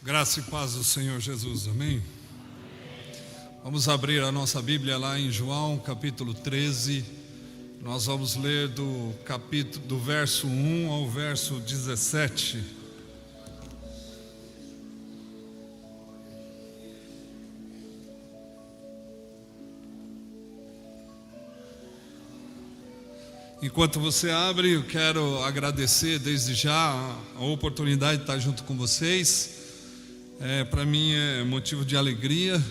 Graça e paz do Senhor Jesus, amém? Vamos abrir a nossa Bíblia lá em João capítulo 13. Nós vamos ler do verso 1 ao verso 17. Enquanto você abre, eu quero agradecer desde já a oportunidade de estar junto com vocês. Para mim é motivo de alegria.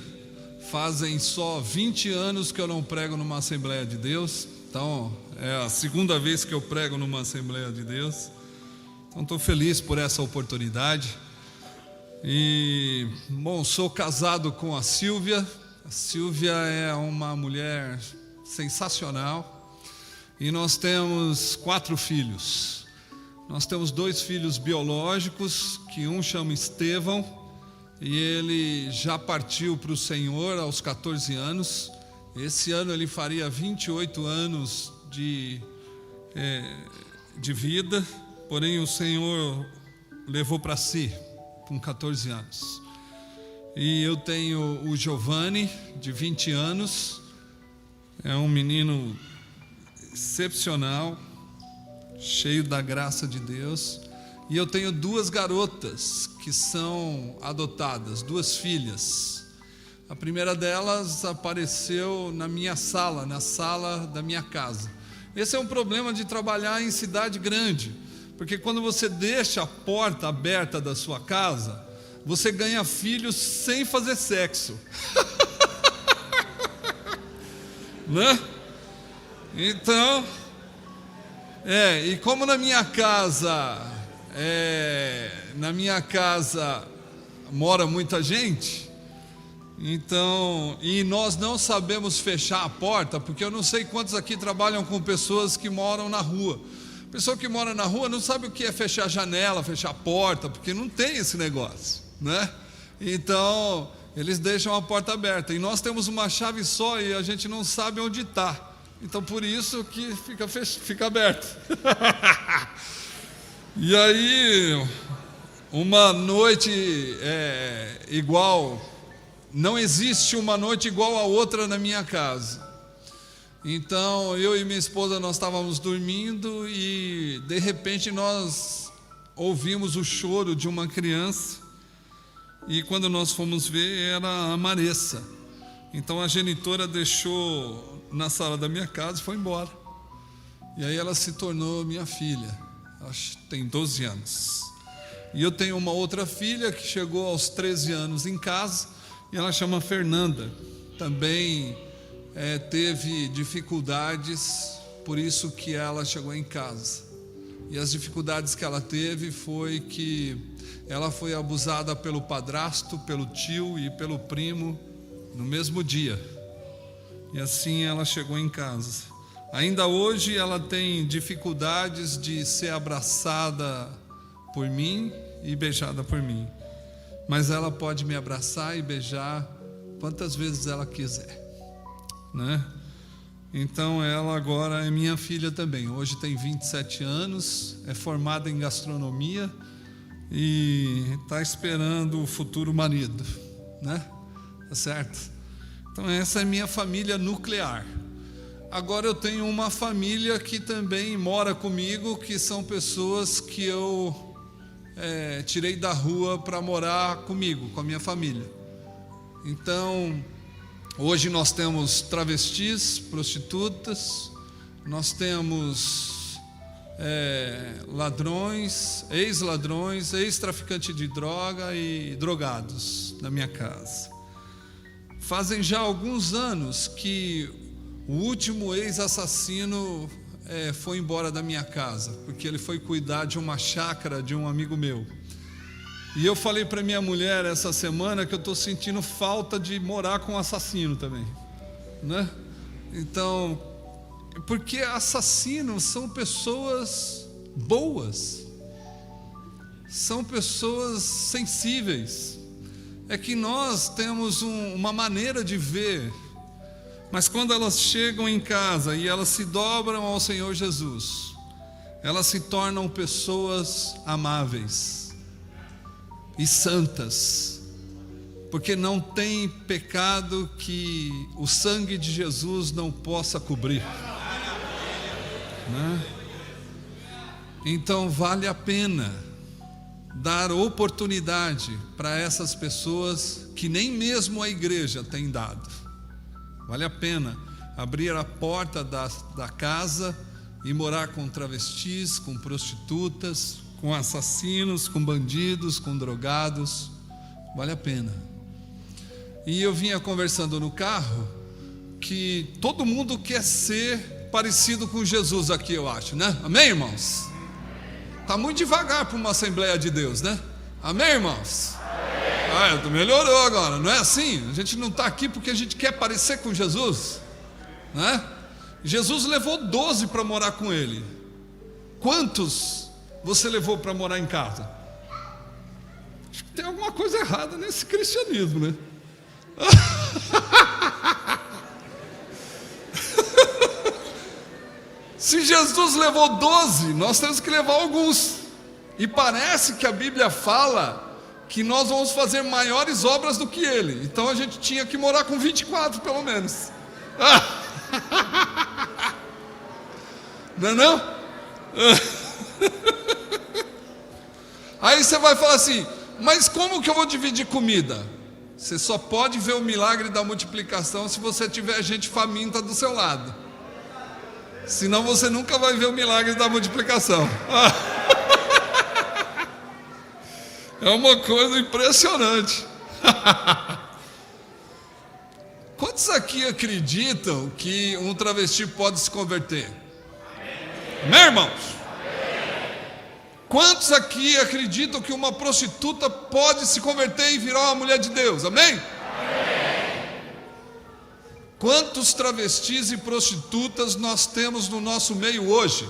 Fazem só 20 anos que eu não prego numa Assembleia de Deus. Então é a segunda vez que eu prego numa Assembleia de Deus. Então estou feliz por essa oportunidade. E, sou casado com a Silvia. A Silvia é uma mulher sensacional. E nós temos 4 filhos. Nós temos 2 filhos biológicos, que um chama Estevão, e ele já partiu para o Senhor aos 14 anos. Esse ano ele faria 28 anos de vida, porém o Senhor levou para si, com 14 anos. E eu tenho o Giovanni, de 20 anos, é um menino excepcional, cheio da graça de Deus. E eu tenho 2 garotas que são adotadas, 2 filhas. A primeira delas apareceu na minha sala, na sala da minha casa. Esse é um problema de trabalhar em cidade grande, porque quando você deixa a porta aberta da sua casa, você ganha filhos sem fazer sexo. Né? Então, e como na minha casa mora muita gente, então, e nós não sabemos fechar a porta, porque eu não sei quantos aqui trabalham com pessoas que moram na rua. Pessoa que mora na rua não sabe o que é fechar a janela, fechar a porta, porque não tem esse negócio, né? Então, eles deixam a porta aberta, e nós temos uma chave só e a gente não sabe onde está. Então, por isso que fica aberto. E aí, uma noite igual, não existe uma noite igual a outra na minha casa. Então, eu e minha esposa, nós estávamos dormindo e, de repente, nós ouvimos o choro de uma criança. E quando nós fomos ver, era a Maressa. Então, a genitora deixou na sala da minha casa e foi embora. E aí ela se tornou minha filha. Ela tem 12 anos. E eu tenho uma outra filha que chegou aos 13 anos em casa, e ela chama Fernanda. Também teve dificuldades, por isso que ela chegou em casa. E as dificuldades que ela teve foi que ela foi abusada pelo padrasto, pelo tio e pelo primo no mesmo dia. E assim ela chegou em casa. Ainda hoje ela tem dificuldades de ser abraçada por mim e beijada por mim. Mas ela pode me abraçar e beijar quantas vezes ela quiser, né? Então ela agora é minha filha também. Hoje tem 27 anos, é formada em gastronomia e está esperando o futuro marido, né? Tá certo? Então essa é minha família nuclear. Agora eu tenho uma família que também mora comigo, que são pessoas que eu tirei da rua para morar comigo, com a minha família. Então, hoje nós temos travestis, prostitutas, nós temos ladrões, ex-ladrões, ex-traficante de droga e drogados na minha casa. Fazem já alguns anos que o último ex-assassino foi embora da minha casa, porque ele foi cuidar de uma chácara de um amigo meu. E eu falei para minha mulher essa semana que eu estou sentindo falta de morar com um assassino também, né? Então, porque assassinos são pessoas boas, são pessoas sensíveis. É que nós temos uma maneira de ver. Mas quando elas chegam em casa e elas se dobram ao Senhor Jesus, elas se tornam pessoas amáveis. e santas, porque não tem pecado que o sangue de Jesus não possa cobrir, né? Então vale a pena dar oportunidade para essas pessoas que nem mesmo a igreja tem dado. Vale a pena abrir a porta da casa e morar com travestis, com prostitutas, com assassinos, com bandidos, com drogados. Vale a pena. E eu vinha conversando no carro que todo mundo quer ser parecido com Jesus aqui, eu acho, né? Amém, irmãos? Está muito devagar para uma Assembleia de Deus, né? Amém, irmãos? Melhorou agora, não é assim? A gente não está aqui porque a gente quer parecer com Jesus, né? Jesus levou 12 para morar com ele. Quantos você levou para morar em casa? Acho que tem alguma coisa errada nesse cristianismo, né? Se Jesus levou 12, nós temos que levar alguns. E parece que a Bíblia fala que nós vamos fazer maiores obras do que ele. Então a gente tinha que morar com 24 pelo menos. Não é não? Aí você vai falar assim, mas como que eu vou dividir comida? Você só pode ver o milagre da multiplicação se você tiver gente faminta do seu lado. Senão você nunca vai ver o milagre da multiplicação. É uma coisa impressionante. Quantos aqui acreditam que um travesti pode se converter? Amém, irmãos? Quantos aqui acreditam que uma prostituta pode se converter e virar uma mulher de Deus? Amém? Quantos travestis e prostitutas nós temos no nosso meio hoje?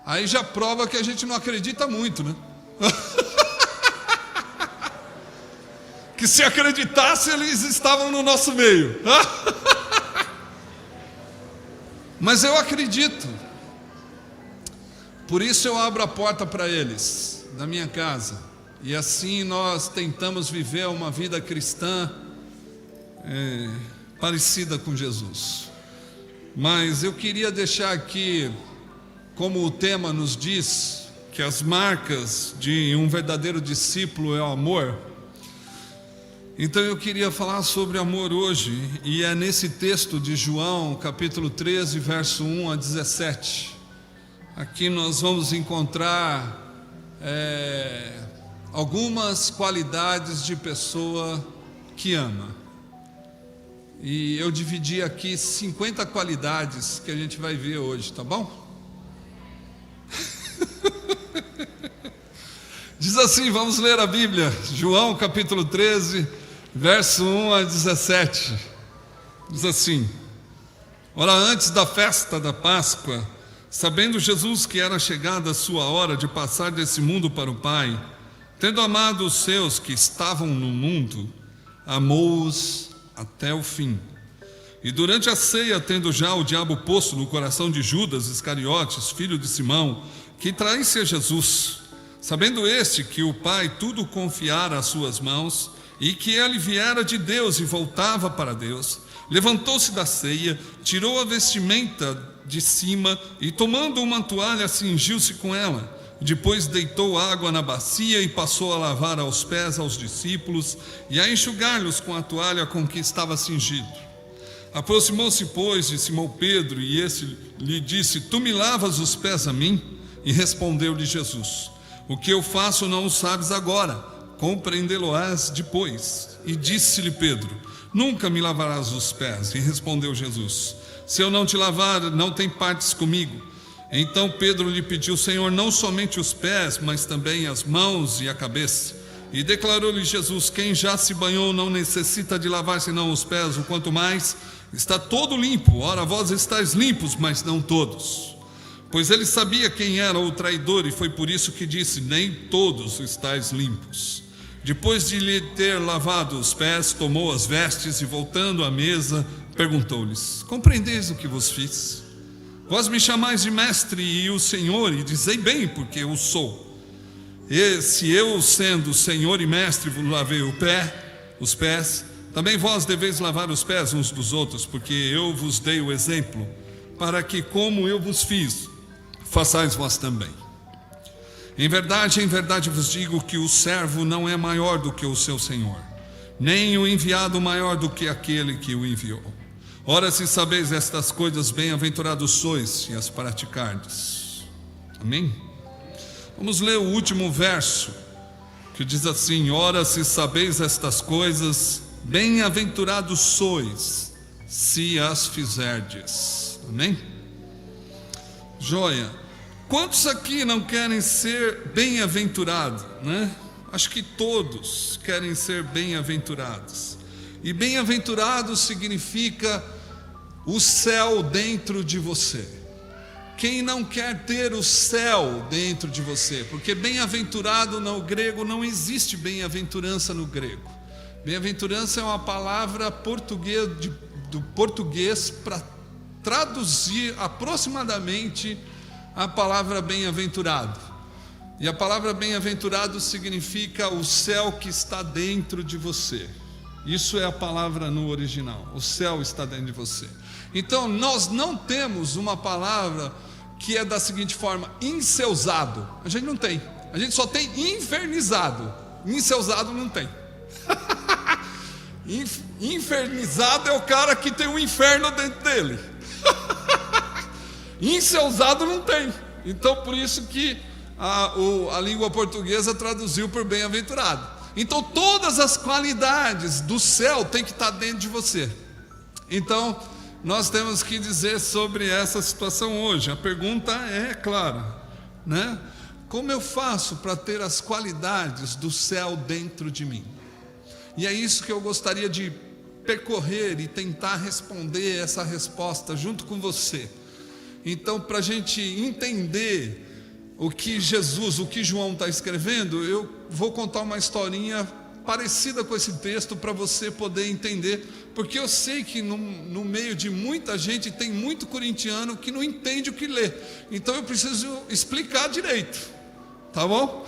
Aí já prova que a gente não acredita muito, né? Que se acreditasse, eles estavam no nosso meio. Mas eu acredito. Por isso eu abro a porta para eles, da minha casa. E assim nós tentamos viver uma vida cristã parecida com Jesus. Mas eu queria deixar aqui, como o tema nos diz, que as marcas de um verdadeiro discípulo é o amor. Então eu queria falar sobre amor hoje, e é nesse texto de João, capítulo 13, verso 1 a 17. Aqui nós vamos encontrar algumas qualidades de pessoa que ama. E eu dividi aqui 50 qualidades que a gente vai ver hoje, tá bom? Diz assim, vamos ler a Bíblia, João capítulo 13, verso 1 a 17. Diz assim: ora, antes da festa da Páscoa, sabendo Jesus que era chegada a sua hora de passar desse mundo para o Pai, tendo amado os seus que estavam no mundo, amou-os até o fim. E durante a ceia, tendo já o diabo posto no coração de Judas Iscariotes, filho de Simão, que traísse a Jesus, sabendo este que o Pai tudo confiara às suas mãos, e que ele viera de Deus e voltava para Deus, levantou-se da ceia, tirou a vestimenta de cima e, tomando uma toalha, cingiu-se com ela. Depois deitou água na bacia e passou a lavar aos pés aos discípulos e a enxugar-lhes com a toalha com que estava cingido. Aproximou-se, pois, de Simão Pedro, e esse lhe disse: tu me lavas os pés a mim? E respondeu-lhe Jesus: o que eu faço não o sabes agora, compreendê-lo-ás depois. E disse-lhe Pedro: nunca me lavarás os pés. E respondeu Jesus: se eu não te lavar, não tem partes comigo. Então Pedro lhe pediu: Senhor, não somente os pés, mas também as mãos e a cabeça. E declarou-lhe Jesus: quem já se banhou não necessita de lavar senão os pés, o quanto mais está todo limpo. Ora, vós estáis limpos, mas não todos. Pois ele sabia quem era o traidor, e foi por isso que disse: nem todos estáis limpos. Depois de lhe ter lavado os pés, tomou as vestes e, voltando à mesa, perguntou-lhes: compreendeis o que vos fiz? Vós me chamais de mestre e o Senhor, e dizei bem, porque eu sou. E se eu, sendo Senhor e mestre, vos lavei os pés, também vós deveis lavar os pés uns dos outros, porque eu vos dei o exemplo, para que, como eu vos fiz, façais vós também. Em verdade vos digo que o servo não é maior do que o seu senhor, nem o enviado maior do que aquele que o enviou. Ora, se sabeis estas coisas, bem-aventurados sois, se as praticardes. Amém? Vamos ler o último verso, que diz assim: ora, se sabeis estas coisas, bem-aventurados sois, se as fizerdes. Amém? Joia. Quantos aqui não querem ser bem-aventurados, né? Acho que todos querem ser bem-aventurados. E bem-aventurado significa o céu dentro de você. Quem não quer ter o céu dentro de você? Porque bem-aventurado no grego não existe bem-aventurança no grego. Bem-aventurança é uma palavra do português para traduzir aproximadamente a palavra bem-aventurado. E a palavra bem-aventurado significa o céu que está dentro de você. Isso é a palavra no original. O céu está dentro de você. Então nós não temos uma palavra que é da seguinte forma: inceusado. A gente não tem. A gente só tem infernizado. Inceusado não tem. Infernizado é o cara que tem um inferno dentro dele. Inceusado não tem. Então por isso que a língua portuguesa traduziu por bem-aventurado. Então todas as qualidades do céu tem que estar dentro de você. Então nós temos que dizer sobre essa situação hoje. A pergunta é clara, né? Como eu faço para ter as qualidades do céu dentro de mim? E é isso que eu gostaria de percorrer e tentar responder essa resposta junto com você. Então, para a gente entender o que João está escrevendo, eu vou contar uma historinha parecida com esse texto para você poder entender, porque eu sei que no meio de muita gente tem muito corintiano que não entende o que lê. Então eu preciso explicar direito, tá bom?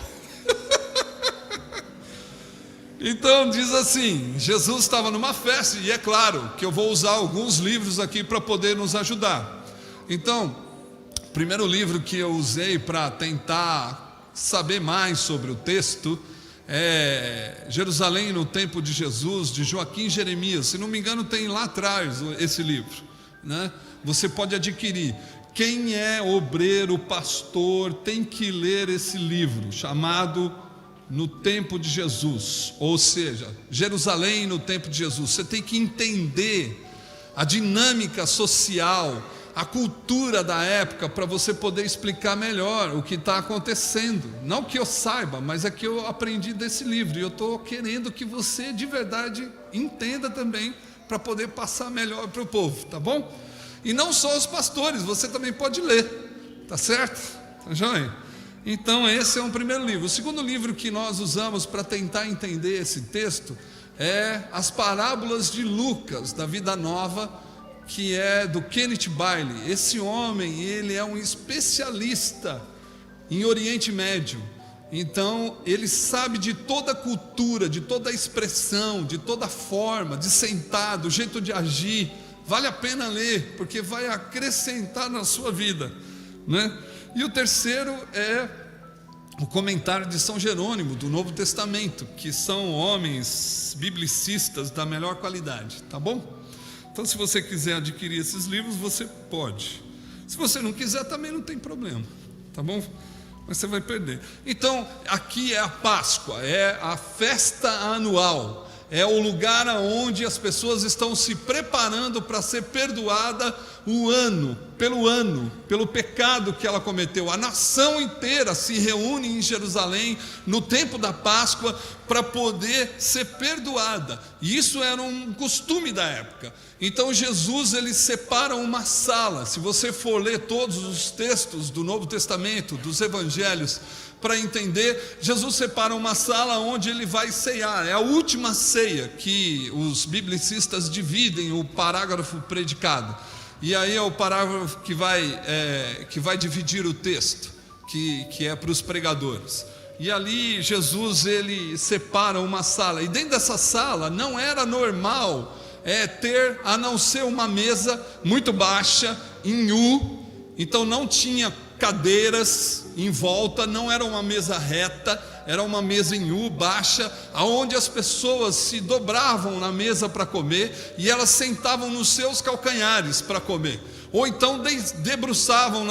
Então diz assim: Jesus estava numa festa, e é claro que eu vou usar alguns livros aqui para poder nos ajudar. Então, o primeiro livro que eu usei para tentar saber mais sobre o texto é Jerusalém no Tempo de Jesus, de Joaquim Jeremias. Se não me engano, tem lá atrás esse livro, né? Você pode adquirir. Quem é obreiro, pastor, tem que ler esse livro, chamado No Tempo de Jesus, ou seja, Jerusalém no Tempo de Jesus. Você tem que entender a dinâmica social, a cultura da época, para você poder explicar melhor o que está acontecendo. Não que eu saiba, mas é que eu aprendi desse livro, e eu estou querendo que você de verdade entenda também, para poder passar melhor para o povo, tá bom? E não só os pastores, você também pode ler, tá certo? Tá joia? Então esse é um primeiro livro. O segundo livro que nós usamos para tentar entender esse texto é As Parábolas de Lucas, da Vida Nova, que é do Kenneth Bailey. Esse homem, ele é um especialista em Oriente Médio. Então ele sabe de toda a cultura, de toda a expressão, de toda a forma de sentar, do jeito de agir. Vale a pena ler, porque vai acrescentar na sua vida, né? E o terceiro é o comentário de São Jerônimo, do Novo Testamento, que são homens biblicistas da melhor qualidade, tá bom? Então, se você quiser adquirir esses livros, você pode. Se você não quiser, também não tem problema, tá bom? Mas você vai perder. Então, aqui é a Páscoa, é a festa anual, é o lugar onde as pessoas estão se preparando para ser perdoada pelo pecado que ela cometeu. A nação inteira se reúne em Jerusalém no tempo da Páscoa para poder ser perdoada. E isso era um costume da época. Então Jesus, ele separa uma sala. Se você for ler todos os textos do Novo Testamento, dos Evangelhos, para entender, Jesus separa uma sala onde ele vai ceiar. É a última ceia que os biblicistas dividem o parágrafo predicado. E aí é o parágrafo que vai dividir o texto, que é para os pregadores. E ali Jesus, ele separa uma sala, e dentro dessa sala não era normal ter, a não ser uma mesa muito baixa, em U. Então não tinha cadeiras em volta, não era uma mesa reta, era uma mesa em U, baixa, aonde as pessoas se dobravam na mesa para comer, e elas sentavam nos seus calcanhares para comer, ou então debruçavam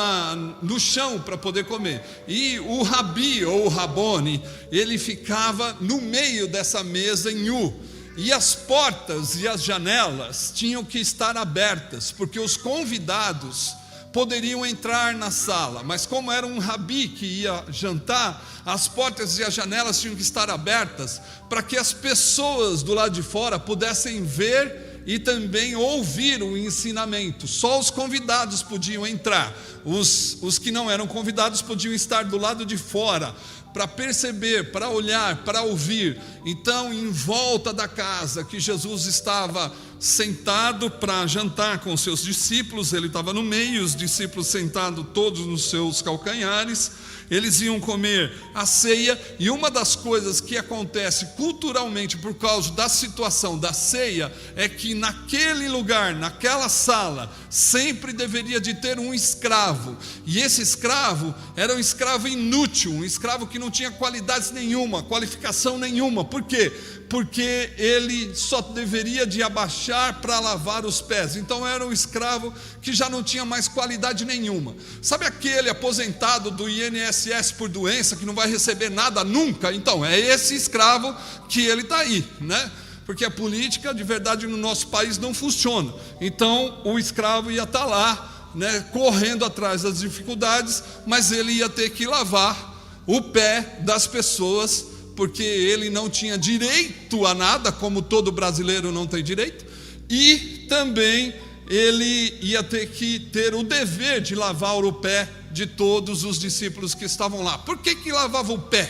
no chão para poder comer. E o rabi ou o rabone, ele ficava no meio dessa mesa em U, e as portas e as janelas tinham que estar abertas, porque os convidados poderiam entrar na sala, mas como era um rabi que ia jantar, as portas e as janelas tinham que estar abertas, para que as pessoas do lado de fora pudessem ver e também ouvir o ensinamento. Só os convidados podiam entrar, os que não eram convidados podiam estar do lado de fora, para perceber, para olhar, para ouvir. Então, em volta da casa que Jesus estava sentado para jantar com seus discípulos, ele estava no meio, os discípulos sentados todos nos seus calcanhares, eles iam comer a ceia. E uma das coisas que acontece culturalmente por causa da situação da ceia é que naquele lugar, naquela sala, sempre deveria de ter um escravo, e esse escravo era um escravo inútil, um escravo que não tinha qualidades nenhuma, qualificação nenhuma. Por quê? Porque ele só deveria de abaixar para lavar os pés. Então era um escravo que já não tinha mais qualidade nenhuma. Sabe aquele aposentado do INSS por doença que não vai receber nada nunca? Então é esse escravo que ele está aí, né? Porque a política de verdade no nosso país não funciona. Então o escravo ia estar lá, né, correndo atrás das dificuldades, mas ele ia ter que lavar o pé das pessoas, porque ele não tinha direito a nada, como todo brasileiro não tem direito, e também ele ia ter que ter o dever de lavar o pé de todos os discípulos que estavam lá. Por que lavava o pé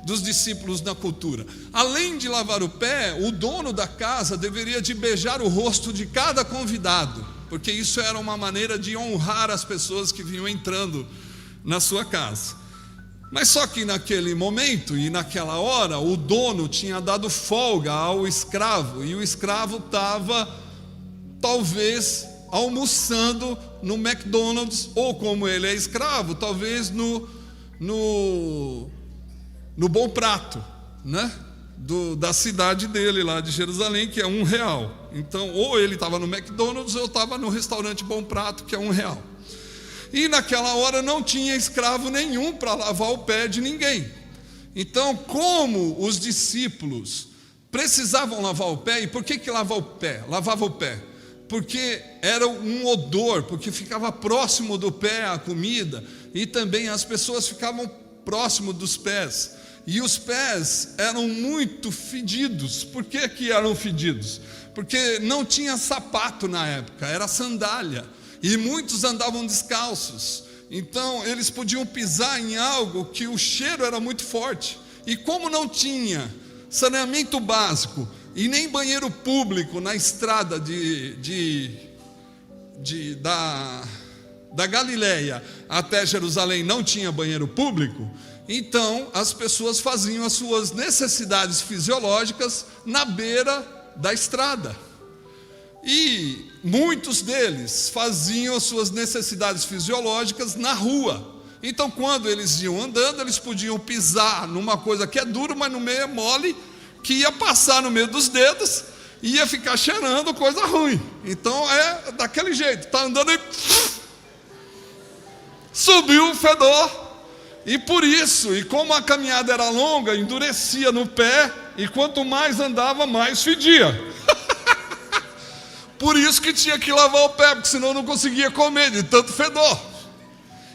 dos discípulos na cultura? Além de lavar o pé, o dono da casa deveria de beijar o rosto de cada convidado, porque isso era uma maneira de honrar as pessoas que vinham entrando na sua casa. Mas só que naquele momento e naquela hora, o dono tinha dado folga ao escravo, e o escravo estava talvez almoçando no McDonald's, ou como ele é escravo, talvez no Bom Prato, né? Da cidade dele lá de Jerusalém, que é R$1. Então ou ele estava no McDonald's ou estava no restaurante Bom Prato, que é R$1. E naquela hora não tinha escravo nenhum para lavar o pé de ninguém. Então, como os discípulos precisavam lavar o pé, e por que lavava o pé? Porque era um odor, porque ficava próximo do pé a comida, e também as pessoas ficavam próximo dos pés, e os pés eram muito fedidos. Por que eram fedidos? Porque não tinha sapato na época, era sandália, e muitos andavam descalços. Então eles podiam pisar em algo que o cheiro era muito forte, e como não tinha saneamento básico e nem banheiro público na estrada da Galileia até Jerusalém, não tinha banheiro público, então as pessoas faziam as suas necessidades fisiológicas na beira da estrada. E muitos deles faziam as suas necessidades fisiológicas na rua. Então quando eles iam andando, eles podiam pisar numa coisa que é dura, mas no meio é mole, que ia passar no meio dos dedos, e ia ficar cheirando coisa ruim. Então é daquele jeito, está andando e subiu o fedor. E por isso, e como a caminhada era longa, endurecia no pé, e quanto mais andava, mais fedia. Por isso que tinha que lavar o pé, porque senão não conseguia comer de tanto fedor.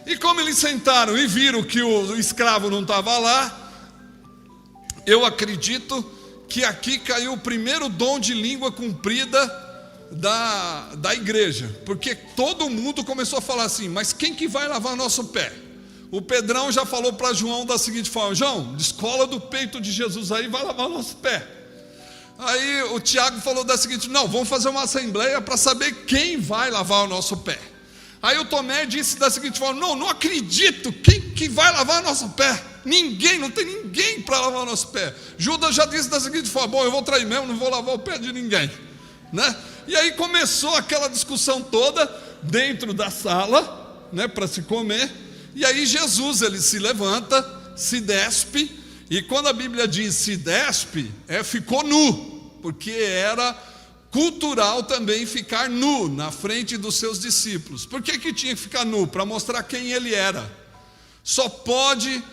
E como eles sentaram e viram que o escravo não estava lá, eu acredito que aqui caiu o primeiro dom de língua comprida da igreja, porque todo mundo começou a falar assim: mas quem que vai lavar nosso pé? O Pedrão já falou para João da seguinte forma: João, descola do peito de Jesus aí, vai lavar nosso pé. Aí o Tiago falou da seguinte: não, vamos fazer uma assembleia para saber quem vai lavar o nosso pé. Aí o Tomé disse da seguinte forma: não acredito, quem que vai lavar o nosso pé? Ninguém, não tem ninguém para lavar o nosso pé. Judas já disse da seguinte forma: bom, eu vou trair mesmo, não vou lavar o pé de ninguém, né? E aí começou aquela discussão toda dentro da sala, né, para se comer. E aí Jesus, ele se levanta, se despe, e quando a Bíblia diz se despe, ficou nu, porque era cultural também ficar nu na frente dos seus discípulos. Por que tinha que ficar nu? Para mostrar quem ele era. Só pode,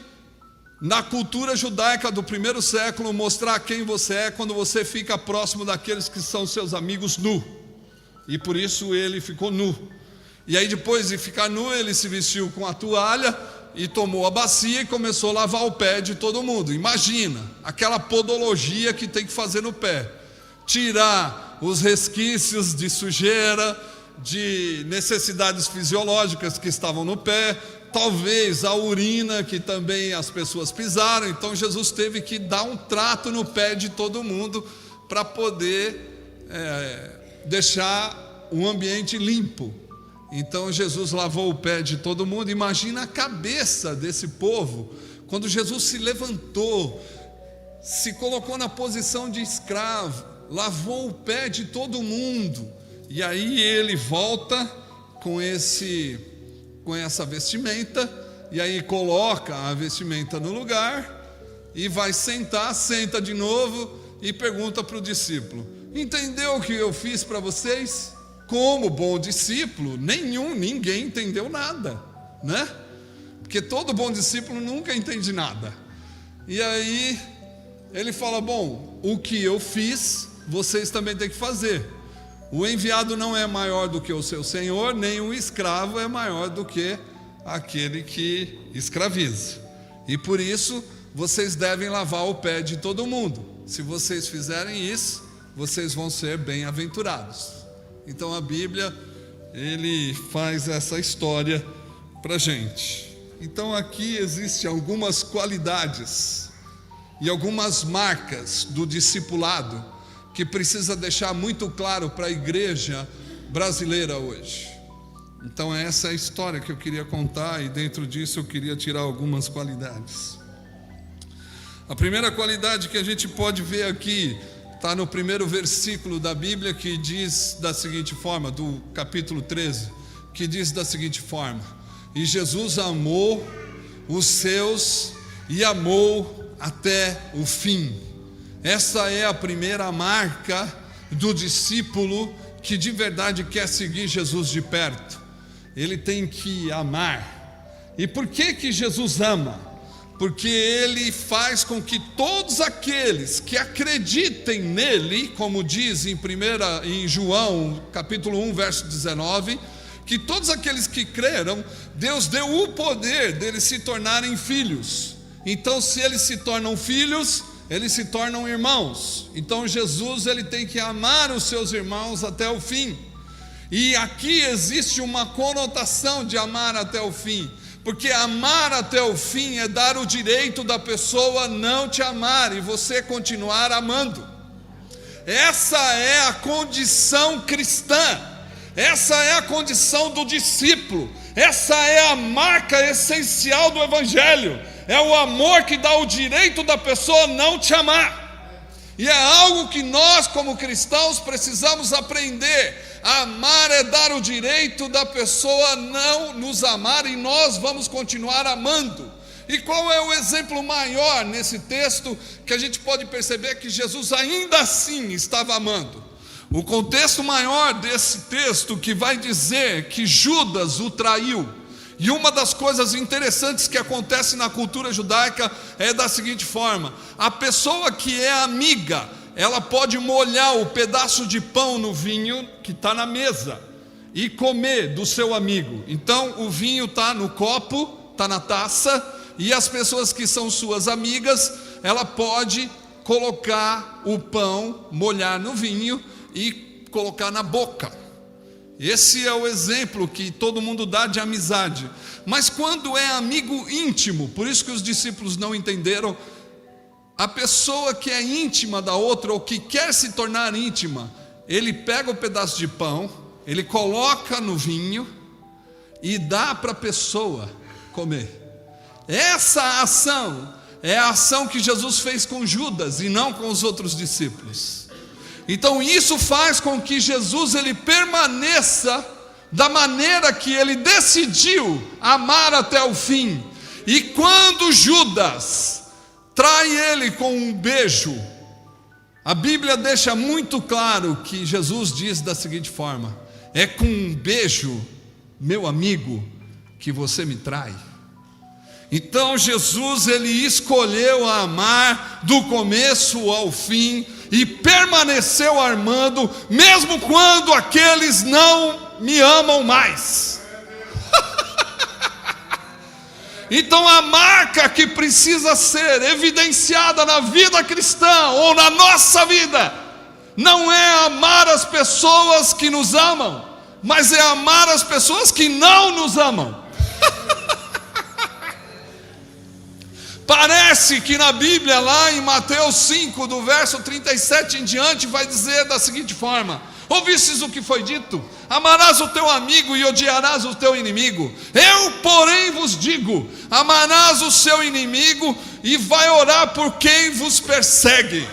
na cultura judaica do primeiro século, mostrar quem você é quando você fica próximo daqueles que são seus amigos nu. E por isso ele ficou nu. E aí depois de ficar nu, ele se vestiu com a toalha e tomou a bacia e começou a lavar o pé de todo mundo. Imagina, aquela podologia que tem que fazer no pé. Tirar os resquícios de sujeira, de necessidades fisiológicas que estavam no pé, talvez a urina que também as pessoas pisaram. Então Jesus teve que dar um trato no pé de todo mundo para poder deixar o ambiente limpo. Então Jesus lavou o pé de todo mundo. Imagina a cabeça desse povo, quando Jesus se levantou, se colocou na posição de escravo, lavou o pé de todo mundo, e aí ele volta com essa vestimenta, e aí coloca a vestimenta no lugar, e vai sentar, senta de novo, e pergunta para o discípulo: entendeu o que eu fiz para vocês? Como bom discípulo, ninguém entendeu nada, né? Porque todo bom discípulo nunca entende nada. E aí ele fala: bom, o que eu fiz, vocês também têm que fazer. O enviado não é maior do que o seu senhor, nem o escravo é maior do que aquele que escraviza. E por isso vocês devem lavar o pé de todo mundo. Se vocês fizerem isso, vocês vão ser bem-aventurados. Então a Bíblia, ele faz essa história para a gente. Então aqui existem algumas qualidades e algumas marcas do discipulado que precisa deixar muito claro para a igreja brasileira hoje. Então essa é a história que eu queria contar, e dentro disso eu queria tirar algumas qualidades. A primeira qualidade que a gente pode ver aqui está no primeiro versículo da Bíblia, que diz da seguinte forma, do capítulo 13, que diz da seguinte forma: e Jesus amou os seus e amou até o fim. Essa é a primeira marca do discípulo que de verdade quer seguir Jesus de perto. Ele tem que amar. E por que Jesus ama? Porque ele faz com que todos aqueles que acreditem nele, como diz em João capítulo 1, verso 19, que todos aqueles que creram, Deus deu o poder deles se tornarem filhos. Então, se eles se tornam filhos, eles se tornam irmãos. Então Jesus, ele tem que amar os seus irmãos até o fim. E aqui existe uma conotação de amar até o fim, porque amar até o fim é dar o direito da pessoa não te amar e você continuar amando. Essa é a condição cristã, essa é a condição do discípulo, essa é a marca essencial do Evangelho. É o amor que dá o direito da pessoa não te amar. E é algo que nós, como cristãos, precisamos aprender. Amar é dar o direito da pessoa não nos amar, e nós vamos continuar amando. E qual é o exemplo maior nesse texto que a gente pode perceber que Jesus ainda assim estava amando? O contexto maior desse texto, que vai dizer que Judas o traiu. E uma das coisas interessantes que acontece na cultura judaica é da seguinte forma: a pessoa que é amiga, ela pode molhar o pedaço de pão no vinho que está na mesa e comer do seu amigo. Então o vinho está no copo, está na taça, e as pessoas que são suas amigas, ela pode colocar o pão, molhar no vinho e colocar na boca. Esse é o exemplo que todo mundo dá de amizade. Mas quando é amigo íntimo, por isso que os discípulos não entenderam, A pessoa que é íntima da outra, ou que quer se tornar íntima, ele pega o pedaço de pão, ele coloca no vinho e dá para a pessoa comer. Essa ação é a ação que Jesus fez com Judas e não com os outros discípulos. Então isso faz com que Jesus ele permaneça da maneira que ele decidiu amar até o fim. E quando Judas trai ele com um beijo, a Bíblia deixa muito claro que Jesus diz da seguinte forma: é com um beijo, meu amigo, que você me trai. Então Jesus ele escolheu amar do começo ao fim e permaneceu amando, mesmo quando aqueles não me amam mais. Então a marca que precisa ser evidenciada na vida cristã ou na nossa vida não é amar as pessoas que nos amam, mas é amar as pessoas que não nos amam. Parece que na Bíblia, lá em Mateus 5, do verso 37 em diante, vai dizer da seguinte forma: ouvistes o que foi dito? Amarás o teu amigo e odiarás o teu inimigo. Eu, porém, vos digo: amarás o seu inimigo e vai orar por quem vos persegue.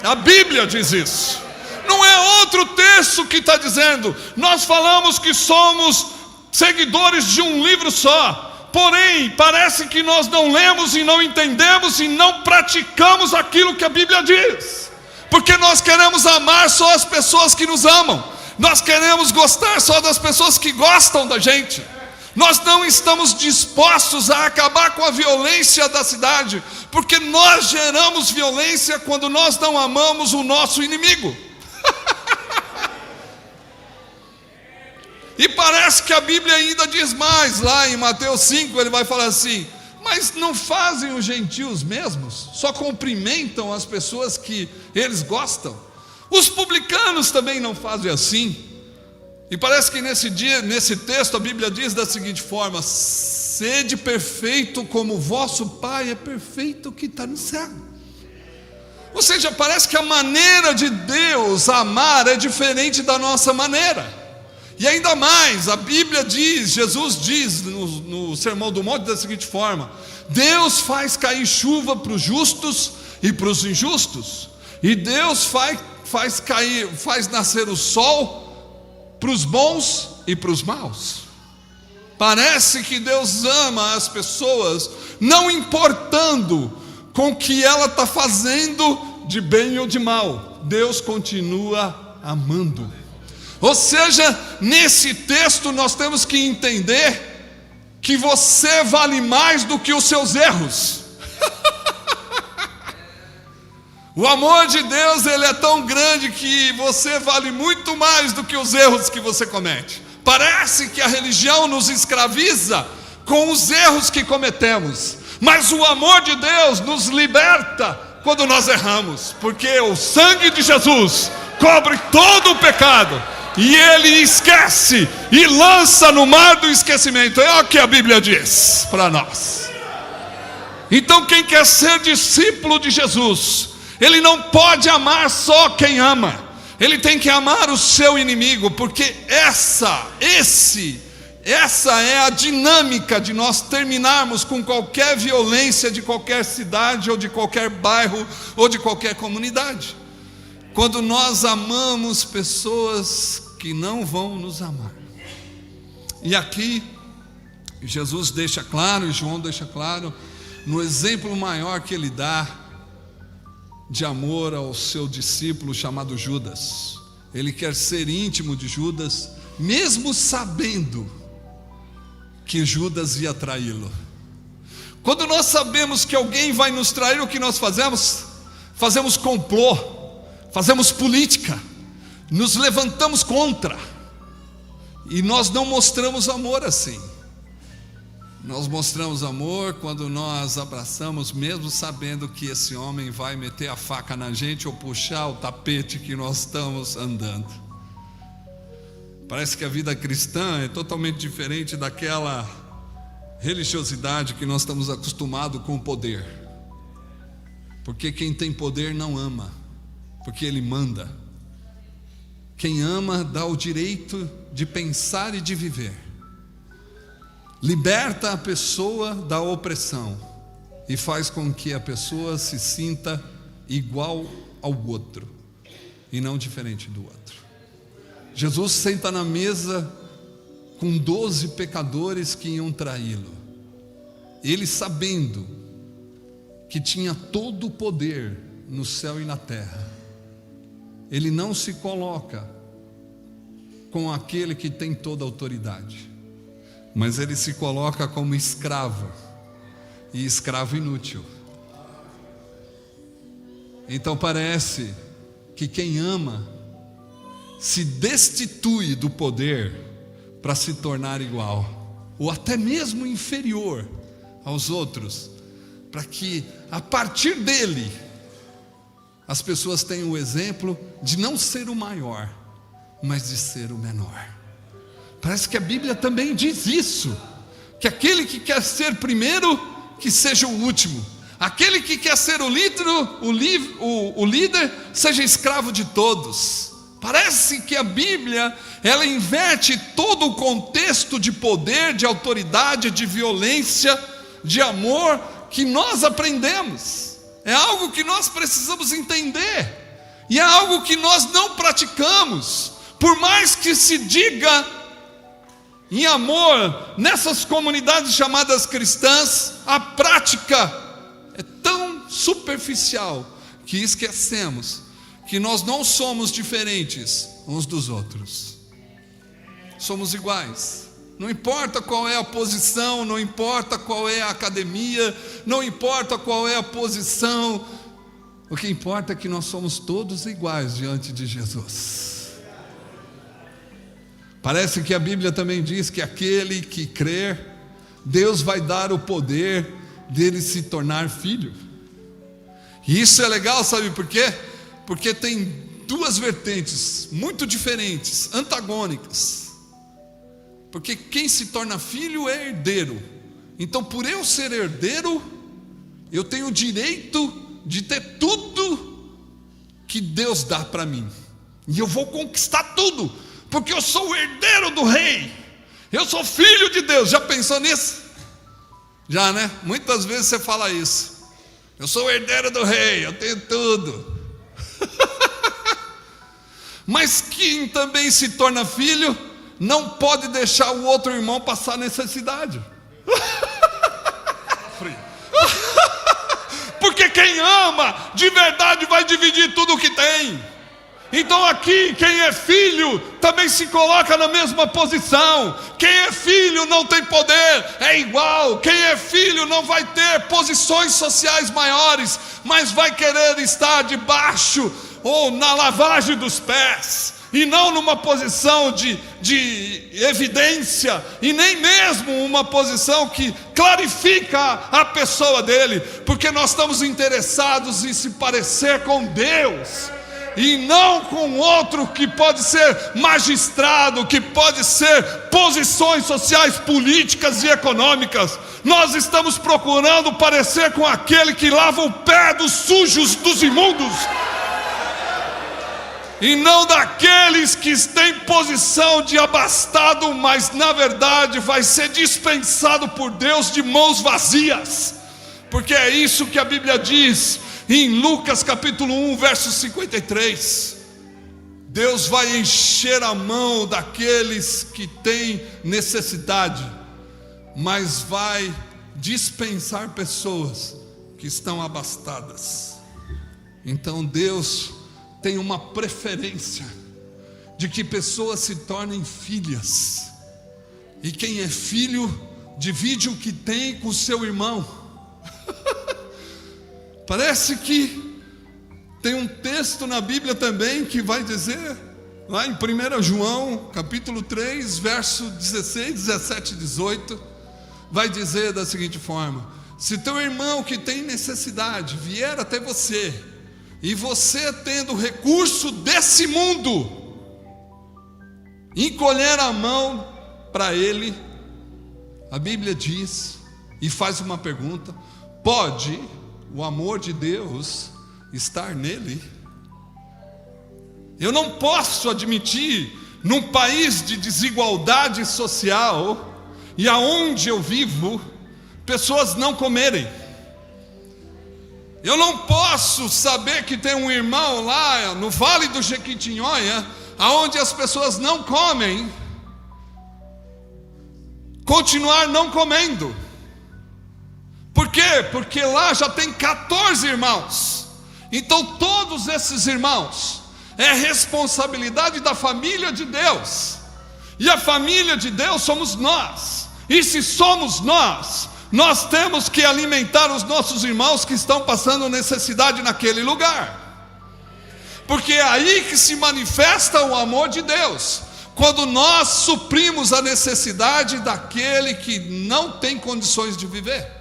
A Bíblia diz isso. Não é outro texto que está dizendo. Nós falamos que somos seguidores de um livro só. Porém, parece que nós não lemos e não entendemos e não praticamos aquilo que a Bíblia diz. Porque nós queremos amar só as pessoas que nos amam. Nós queremos gostar só das pessoas que gostam da gente. Nós não estamos dispostos a acabar com a violência da cidade, porque nós geramos violência quando nós não amamos o nosso inimigo. E parece que a Bíblia ainda diz mais. Lá em Mateus 5 ele vai falar assim: mas não fazem os gentios mesmos? Só cumprimentam as pessoas que eles gostam? Os publicanos também não fazem assim? E parece que nesse texto a Bíblia diz da seguinte forma: sede perfeito como vosso Pai é perfeito que está no céu. Ou seja, parece que a maneira de Deus amar é diferente da nossa maneira. E ainda mais, a Bíblia diz, Jesus diz no Sermão do Monte da seguinte forma: Deus faz cair chuva para os justos e para os injustos, e Deus faz nascer o sol para os bons e para os maus. Parece que Deus ama as pessoas, não importando com o que ela está fazendo de bem ou de mal, Deus continua amando. Ou seja, nesse texto nós temos que entender que você vale mais do que os seus erros. O amor de Deus ele é tão grande que você vale muito mais do que os erros que você comete. Parece que a religião nos escraviza com os erros que cometemos, mas o amor de Deus nos liberta quando nós erramos, porque o sangue de Jesus cobre todo o pecado. E ele esquece e lança no mar do esquecimento. É o que a Bíblia diz para nós. Então quem quer ser discípulo de Jesus, ele não pode amar só quem ama, ele tem que amar o seu inimigo, porque essa é a dinâmica de nós terminarmos com qualquer violência de qualquer cidade ou de qualquer bairro ou de qualquer comunidade. Quando nós amamos pessoas que não vão nos amar. E aqui Jesus deixa claro, e João deixa claro, no exemplo maior que ele dá de amor ao seu discípulo chamado Judas. Ele quer ser íntimo de Judas, mesmo sabendo que Judas ia traí-lo. Quando nós sabemos que alguém vai nos trair, o que nós fazemos? Fazemos complô, fazemos política, nos levantamos contra, e nós não mostramos amor assim. Nós mostramos amor quando nós abraçamos, mesmo sabendo que esse homem vai meter a faca na gente ou puxar o tapete que nós estamos andando. Parece que a vida cristã é totalmente diferente daquela religiosidade que nós estamos acostumados com o poder. Porque quem tem poder não ama, porque ele manda. Quem ama dá o direito de pensar e de viver. Liberta a pessoa da opressão e faz com que a pessoa se sinta igual ao outro e não diferente do outro. Jesus senta na mesa com 12 pecadores que iam traí-lo. Ele, sabendo que tinha todo o poder no céu e na terra, ele não se coloca com aquele que tem toda a autoridade, mas ele se coloca como escravo, e escravo inútil. Então parece que quem ama se destitui do poder para se tornar igual, ou até mesmo inferior aos outros, para que a partir dele as pessoas tenham o exemplo de não ser o maior, mas de ser o menor. Parece que a Bíblia também diz isso, que aquele que quer ser primeiro, que seja o último. Aquele que quer ser o líder, seja escravo de todos. Parece que a Bíblia, ela inverte todo o contexto de poder, de autoridade, de violência, de amor, que nós aprendemos. É algo que nós precisamos entender, e é algo que nós não praticamos. Por mais que se diga em amor nessas comunidades chamadas cristãs, a prática é tão superficial que esquecemos que nós não somos diferentes uns dos outros. Somos iguais. Não importa qual é a posição, não importa qual é a academia, não importa qual é a posição, o que importa é que nós somos todos iguais diante de Jesus. Parece que a Bíblia também diz que aquele que crer, Deus vai dar o poder dele se tornar filho. E isso é legal, sabe por quê? Porque tem duas vertentes muito diferentes, antagônicas. Porque quem se torna filho é herdeiro. Então, por eu ser herdeiro, eu tenho o direito de ter tudo que Deus dá para mim, e eu vou conquistar tudo, porque eu sou o herdeiro do rei, eu sou filho de Deus. Já pensou nisso? Já, né? Muitas vezes você fala isso. Eu sou o herdeiro do rei, eu tenho tudo. Mas quem também se torna filho não pode deixar o outro irmão passar necessidade. Porque quem ama de verdade vai dividir tudo o que tem. Então aqui, quem é filho também se coloca na mesma posição. Quem é filho não tem poder, é igual. Quem é filho não vai ter posições sociais maiores, mas vai querer estar debaixo ou na lavagem dos pés, e não numa posição de evidência, e nem mesmo uma posição que clarifica a pessoa dele, porque nós estamos interessados em se parecer com Deus, e não com outro que pode ser magistrado, que pode ser posições sociais, políticas e econômicas. Nós estamos procurando parecer com aquele que lava o pé dos sujos, dos imundos, e não daqueles que têm posição de abastado, mas na verdade vai ser dispensado por Deus de mãos vazias, porque é isso que a Bíblia diz em Lucas capítulo 1, verso 53. Deus vai encher a mão daqueles que têm necessidade, mas vai dispensar pessoas que estão abastadas. Então Deus tem uma preferência de que pessoas se tornem filhas, e quem é filho divide o que tem com seu irmão. Parece que tem um texto na Bíblia também que vai dizer, lá em 1 João capítulo 3, verso 16, 17 e 18, vai dizer da seguinte forma: se teu irmão que tem necessidade vier até você, e você tendo recurso desse mundo, encolher a mão para ele, a Bíblia diz, e faz uma pergunta: pode o amor de Deus estar nele. Eu não posso admitir, num país de desigualdade social, e aonde eu vivo, pessoas não comerem. Eu não posso saber que tem um irmão lá no Vale do Jequitinhonha, aonde as pessoas não comem, continuar não comendo. Por quê? Porque lá já tem 14 irmãos. Então todos esses irmãos é responsabilidade da família de Deus. E a família de Deus somos nós. E se somos nós, nós temos que alimentar os nossos irmãos que estão passando necessidade naquele lugar. Porque é aí que se manifesta o amor de Deus. Quando nós suprimos a necessidade daquele que não tem condições de viver.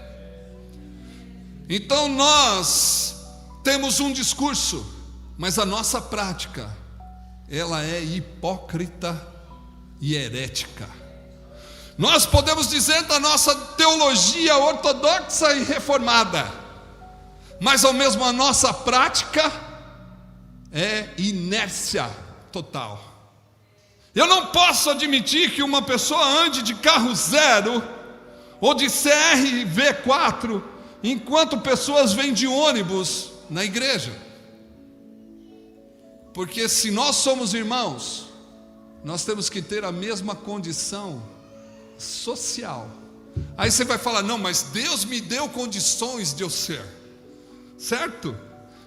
Então nós temos um discurso, mas a nossa prática, ela é hipócrita e herética. Nós podemos dizer da nossa teologia ortodoxa e reformada, mas ao mesmo a nossa prática é inércia total. Eu não posso admitir que uma pessoa ande de carro zero ou de CRV4 enquanto pessoas vêm de ônibus na igreja. Porque se nós somos irmãos, nós temos que ter a mesma condição social. Aí você vai falar, não, mas Deus me deu condições de eu ser. Certo?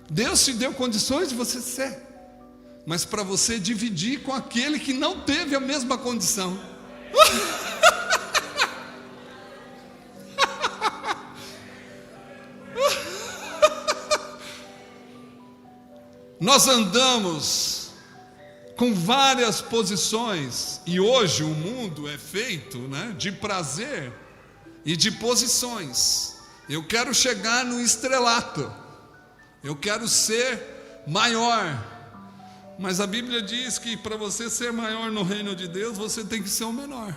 Deus te deu condições de você ser, mas para você dividir com aquele que não teve a mesma condição. Nós andamos com várias posições, e hoje o mundo é feito, de prazer e de posições. Eu quero chegar no estrelato, eu quero ser maior, mas a Bíblia diz que para você ser maior no reino de Deus, você tem que ser o menor.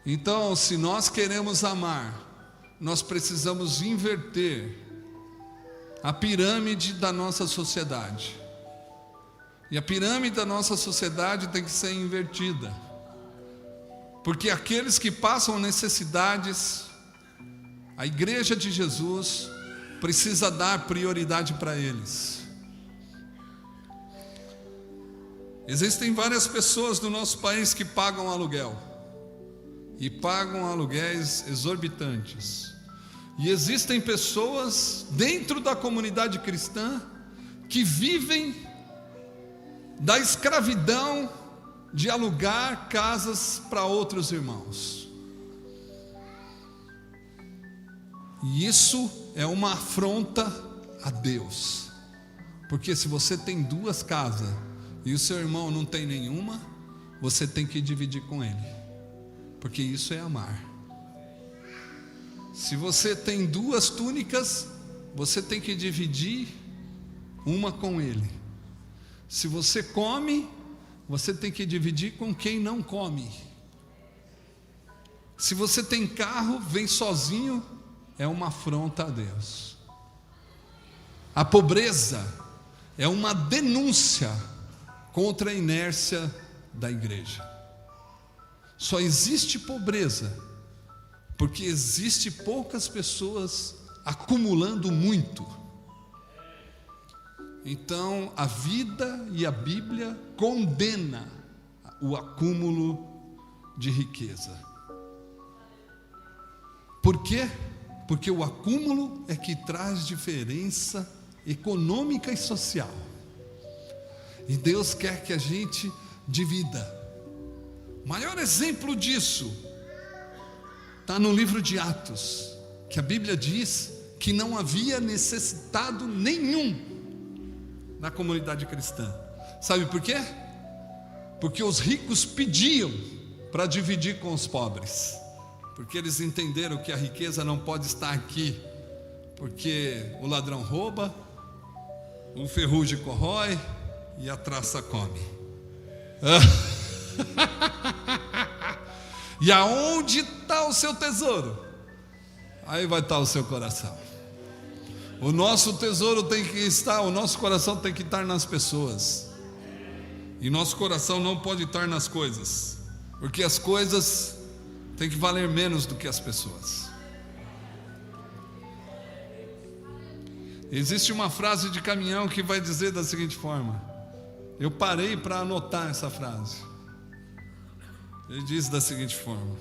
Então, se nós queremos amar, nós precisamos inverter a pirâmide da nossa sociedade. E a pirâmide da nossa sociedade tem que ser invertida, porque aqueles que passam necessidades, a igreja de Jesus precisa dar prioridade para eles. Existem várias pessoas no nosso país que pagam aluguel, e pagam aluguéis exorbitantes. E existem pessoas dentro da comunidade cristã que vivem da escravidão de alugar casas para outros irmãos. E isso é uma afronta a Deus, porque se você tem 2 casas e o seu irmão não tem nenhuma, você tem que dividir com ele, porque isso é amar. Se você tem 2 túnicas, você tem que dividir uma com ele. Se você come, você tem que dividir com quem não come. Se você tem carro, vem sozinho, é uma afronta a Deus. A pobreza é uma denúncia contra a inércia da igreja. Só existe pobreza porque existe poucas pessoas acumulando muito. Então a vida e a Bíblia condena o acúmulo de riqueza. Por quê? Porque o acúmulo é que traz diferença econômica e social. E Deus quer que a gente divida. O maior exemplo disso está no livro de Atos, que a Bíblia diz que não havia necessitado nenhum na comunidade cristã. Sabe por quê? Porque os ricos pediam para dividir com os pobres, porque eles entenderam que a riqueza não pode estar aqui, porque o ladrão rouba, o ferrugem corrói e a traça come. E aonde está o seu tesouro? aí vai estar o seu coração. O nosso tesouro tem que estar, o nosso coração tem que estar nas pessoas. E nosso coração não pode estar nas coisas, porque as coisas têm que valer menos do que as pessoas. Existe uma frase de caminhão que vai dizer da seguinte forma. Eu parei para anotar essa frase. Ele diz da seguinte forma: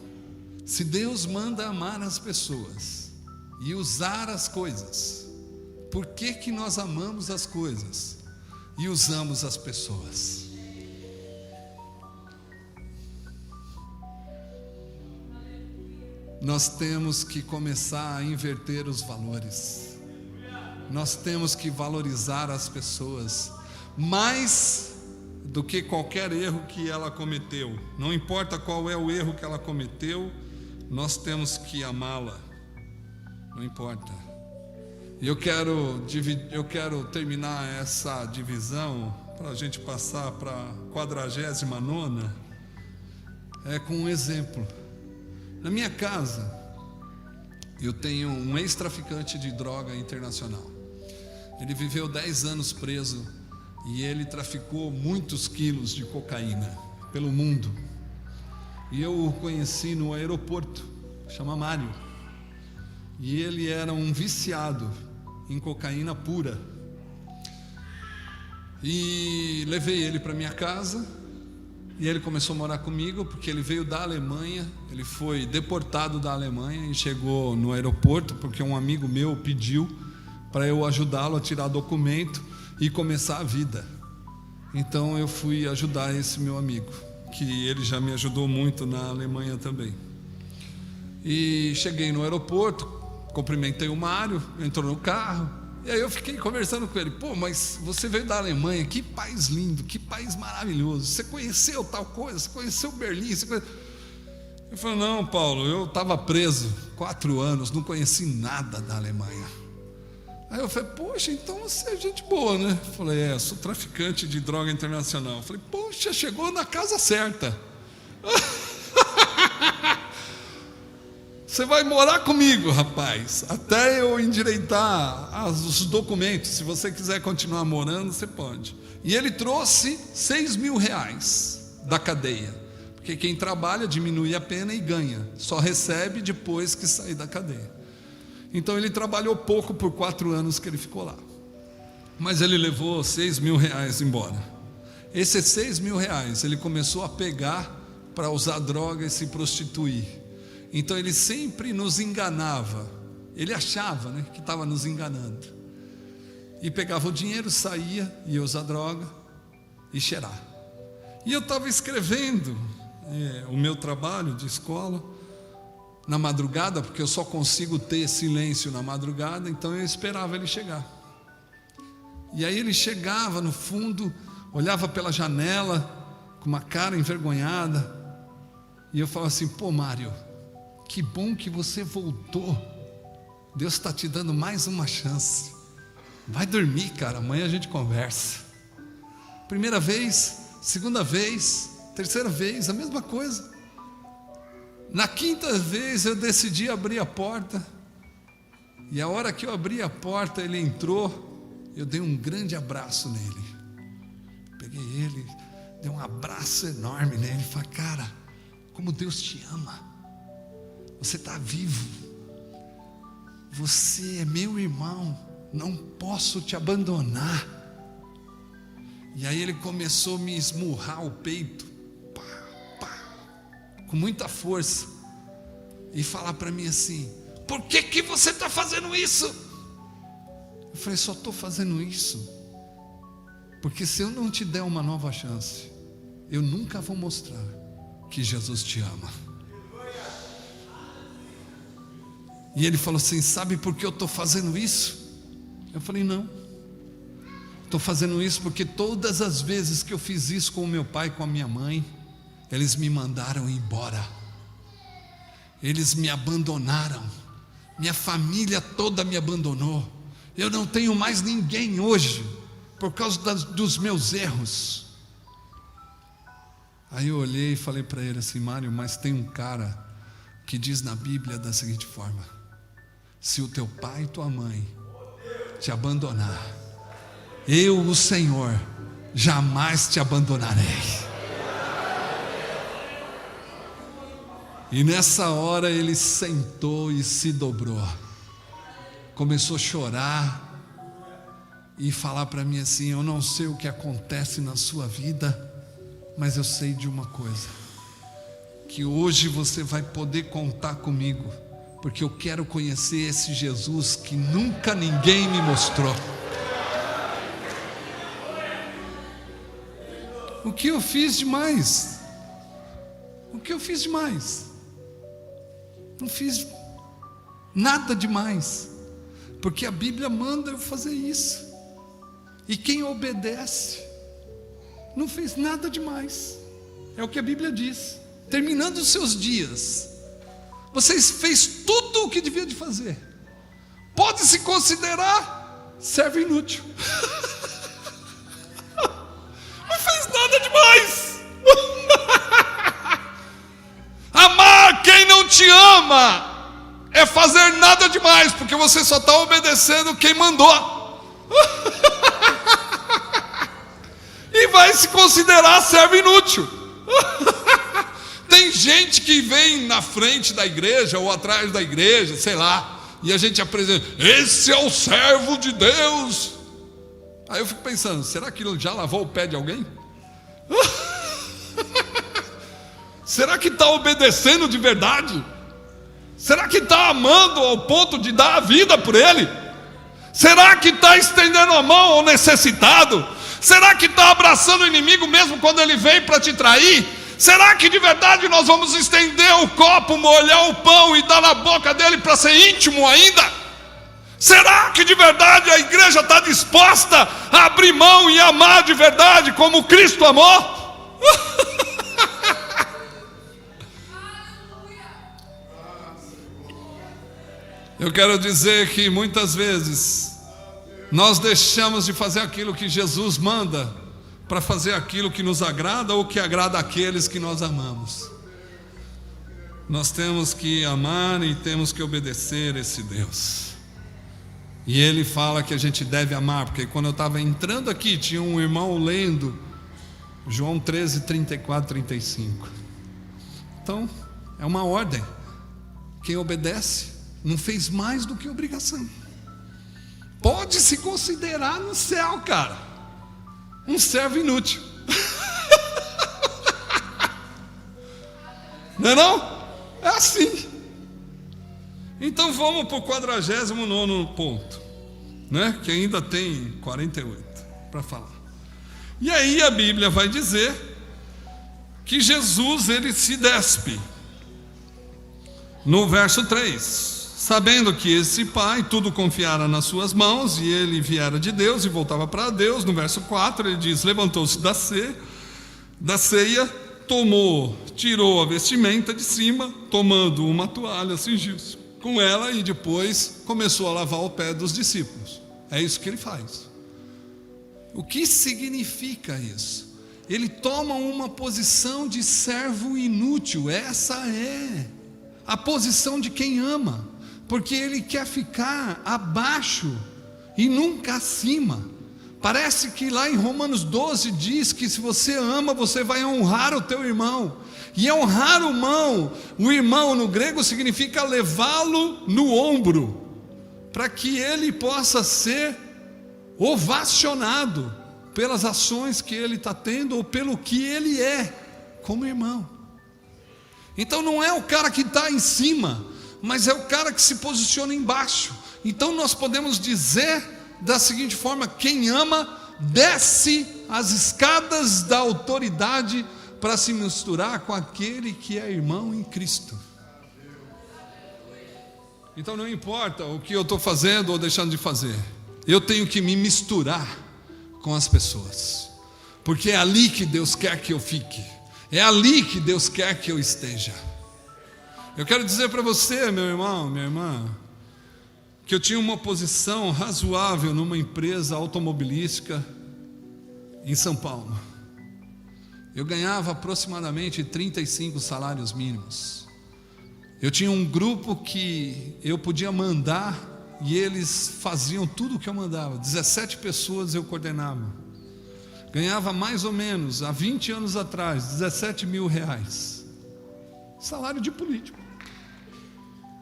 se Deus manda amar as pessoas e usar as coisas, por que que nós amamos as coisas e usamos as pessoas? Nós temos que começar a inverter os valores. Nós temos que valorizar as pessoas mais do que qualquer erro que ela cometeu. Não importa qual é o erro que ela cometeu, nós temos que amá-la. Não importa. E eu quero terminar essa divisão para a gente passar para a 49ª, com um exemplo. Na minha casa, eu tenho um ex-traficante de droga internacional. Ele viveu 10 anos preso e ele traficou muitos quilos de cocaína pelo mundo. E eu o conheci no aeroporto, chama Mário. E ele era um viciado em cocaína pura. E levei ele para minha casa e ele começou a morar comigo, porque ele veio da Alemanha. Ele foi deportado da Alemanha e chegou no aeroporto porque um amigo meu pediu para eu ajudá-lo a tirar documento e começar a vida. Então eu fui ajudar esse meu amigo, que ele já me ajudou muito na Alemanha também. E cheguei no aeroporto, cumprimentei o Mário, entrou no carro, e aí eu fiquei conversando com ele. Pô, mas você veio da Alemanha, que país lindo, que país maravilhoso. Você conheceu tal coisa, você conheceu Berlim, Eu falei, não, Paulo, eu estava preso 4 anos, não conheci nada da Alemanha. Aí eu falei, poxa, então você é gente boa, né? Eu falei, sou traficante de droga internacional. Eu falei, poxa, chegou na casa certa. Você vai morar comigo, rapaz, até eu endireitar os documentos. Se você quiser continuar morando, você pode. E ele trouxe R$6.000 da cadeia, porque quem trabalha diminui a pena e ganha, só recebe depois que sair da cadeia. Então ele trabalhou pouco por 4 anos que ele ficou lá, mas ele levou R$6.000 embora. Esses R$6.000 ele começou a pegar para usar droga e se prostituir. Então ele sempre nos enganava. Ele achava, né, que estava nos enganando. E pegava o dinheiro, saía, ia usar droga e cheirar. E eu estava escrevendo o meu trabalho de escola na madrugada, porque eu só consigo ter silêncio na madrugada. Então eu esperava ele chegar. E aí ele chegava no fundo, olhava pela janela com uma cara envergonhada, e eu falava assim, pô, Mário, que bom que você voltou. Deus está te dando mais uma chance. Vai dormir, cara, amanhã a gente conversa. Primeira vez, segunda vez, terceira vez, a mesma coisa. Na 5ª vez eu decidi abrir a porta. E a hora que eu abri a porta, ele entrou. Eu dei um grande abraço nele. Peguei ele, dei um abraço enorme nele. Falei, cara, como Deus te ama. Você está vivo. Você é meu irmão. Não posso te abandonar. E aí ele começou a me esmurrar o peito, pá, pá, com muita força, e falar para mim assim, por que você está fazendo isso? Eu falei, só estou fazendo isso porque se eu não te der uma nova chance, eu nunca vou mostrar que Jesus te ama. E ele falou assim, sabe por que eu estou fazendo isso? Eu falei, não. Estou fazendo isso porque todas as vezes que eu fiz isso com o meu pai e com a minha mãe, eles me mandaram embora. Eles me abandonaram. Minha família toda me abandonou. Eu não tenho mais ninguém hoje, por causa dos meus erros. Aí eu olhei e falei para ele assim, Mário, mas tem um cara que diz na Bíblia da seguinte forma, se o teu pai e tua mãe te abandonar, eu, o Senhor, jamais te abandonarei. E nessa hora ele sentou e se dobrou, começou a chorar e falar para mim assim: eu não sei o que acontece na sua vida, mas eu sei de uma coisa, que hoje você vai poder contar comigo, porque eu quero conhecer esse Jesus que nunca ninguém me mostrou. O que eu fiz demais? O que eu fiz demais? Não fiz nada demais, porque a Bíblia manda eu fazer isso, e quem obedece não fez nada demais. É o que a Bíblia diz. Terminando os seus dias, você fez tudo o que devia de fazer, pode se considerar servo inútil. Não fez nada demais. Amar quem não te ama é fazer nada demais, porque você só está obedecendo quem mandou. E vai se considerar servo inútil. Tem gente que vem na frente da igreja ou atrás da igreja, sei lá, e a gente apresenta: esse é o servo de Deus. Aí eu fico pensando: será que ele já lavou o pé de alguém? Será que está obedecendo de verdade? Será que está amando ao ponto de dar a vida por ele? Será que está estendendo a mão ao necessitado? Será que está abraçando o inimigo mesmo quando ele vem para te trair? Será que de verdade nós vamos estender o copo, molhar o pão e dar na boca dele para ser íntimo ainda? Será que de verdade a igreja está disposta a abrir mão e amar de verdade como Cristo amou? Eu quero dizer que muitas vezes nós deixamos de fazer aquilo que Jesus manda para fazer aquilo que nos agrada ou que agrada àqueles que nós amamos. Nós temos que amar e temos que obedecer esse Deus. E ele fala que a gente deve amar, porque quando eu estava entrando aqui, tinha um irmão lendo João 13, 34, 35. Então, é uma ordem. Quem obedece não fez mais do que obrigação. Pode se considerar no céu, cara, um servo inútil. Não é não? É assim. Então vamos para o 49º ponto, né? Que ainda tem 48 para falar. E aí a Bíblia vai dizer que Jesus, ele se despe no verso 3, sabendo que esse pai tudo confiara nas suas mãos, e ele viera de Deus e voltava para Deus. No verso 4 ele diz: levantou-se da ceia, tirou a vestimenta de cima, tomando uma toalha, cingiu-se com ela e depois começou a lavar o pé dos discípulos. É isso que ele faz. O que significa isso? Ele toma uma posição de servo inútil. Essa é a posição de quem ama, porque ele quer ficar abaixo e nunca acima. Parece que lá em Romanos 12 diz que se você ama, você vai honrar o teu irmão. E honrar o irmão no grego significa levá-lo no ombro, para que ele possa ser ovacionado pelas ações que ele está tendo ou pelo que ele é como irmão. Então não é o cara que está em cima, mas é o cara que se posiciona embaixo. Então nós podemos dizer da seguinte forma: quem ama desce as escadas da autoridade para se misturar com aquele que é irmão em Cristo. Então não importa o que eu estou fazendo ou deixando de fazer, eu tenho que me misturar com as pessoas, porque é ali que Deus quer que eu fique, é ali que Deus quer que eu esteja. Eu quero dizer para você, meu irmão, minha irmã, que eu tinha uma posição razoável numa empresa automobilística em São Paulo. Eu ganhava aproximadamente 35 salários mínimos. Eu tinha um grupo que eu podia mandar e eles faziam tudo o que eu mandava. 17 pessoas eu coordenava. Ganhava mais ou menos, há 20 anos atrás, 17 mil reais. Salário de político,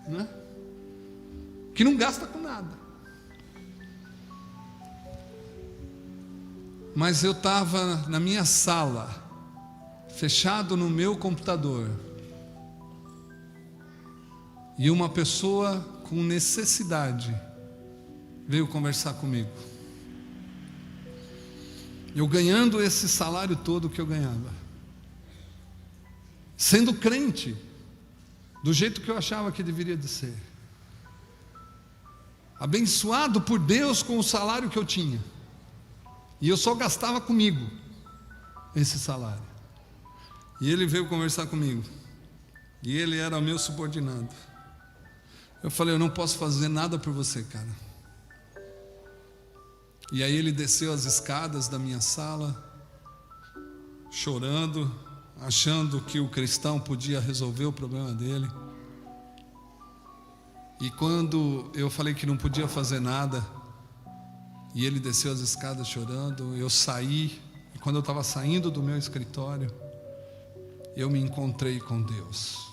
né? Que não gasta com nada. Mas eu estava na minha sala, fechado no meu computador, e uma pessoa com necessidade veio conversar comigo. Eu ganhando esse salário todo que eu ganhava, sendo crente, do jeito que eu achava que deveria de ser, abençoado por Deus com o salário que eu tinha, e eu só gastava comigo esse salário. E ele veio conversar comigo, e ele era o meu subordinado. Eu falei: eu não posso fazer nada por você, cara. E aí ele desceu as escadas da minha sala, chorando, achando que o cristão podia resolver o problema dele. E quando eu falei que não podia fazer nada, e ele desceu as escadas chorando, eu saí. E quando eu estava saindo do meu escritório, eu me encontrei com Deus.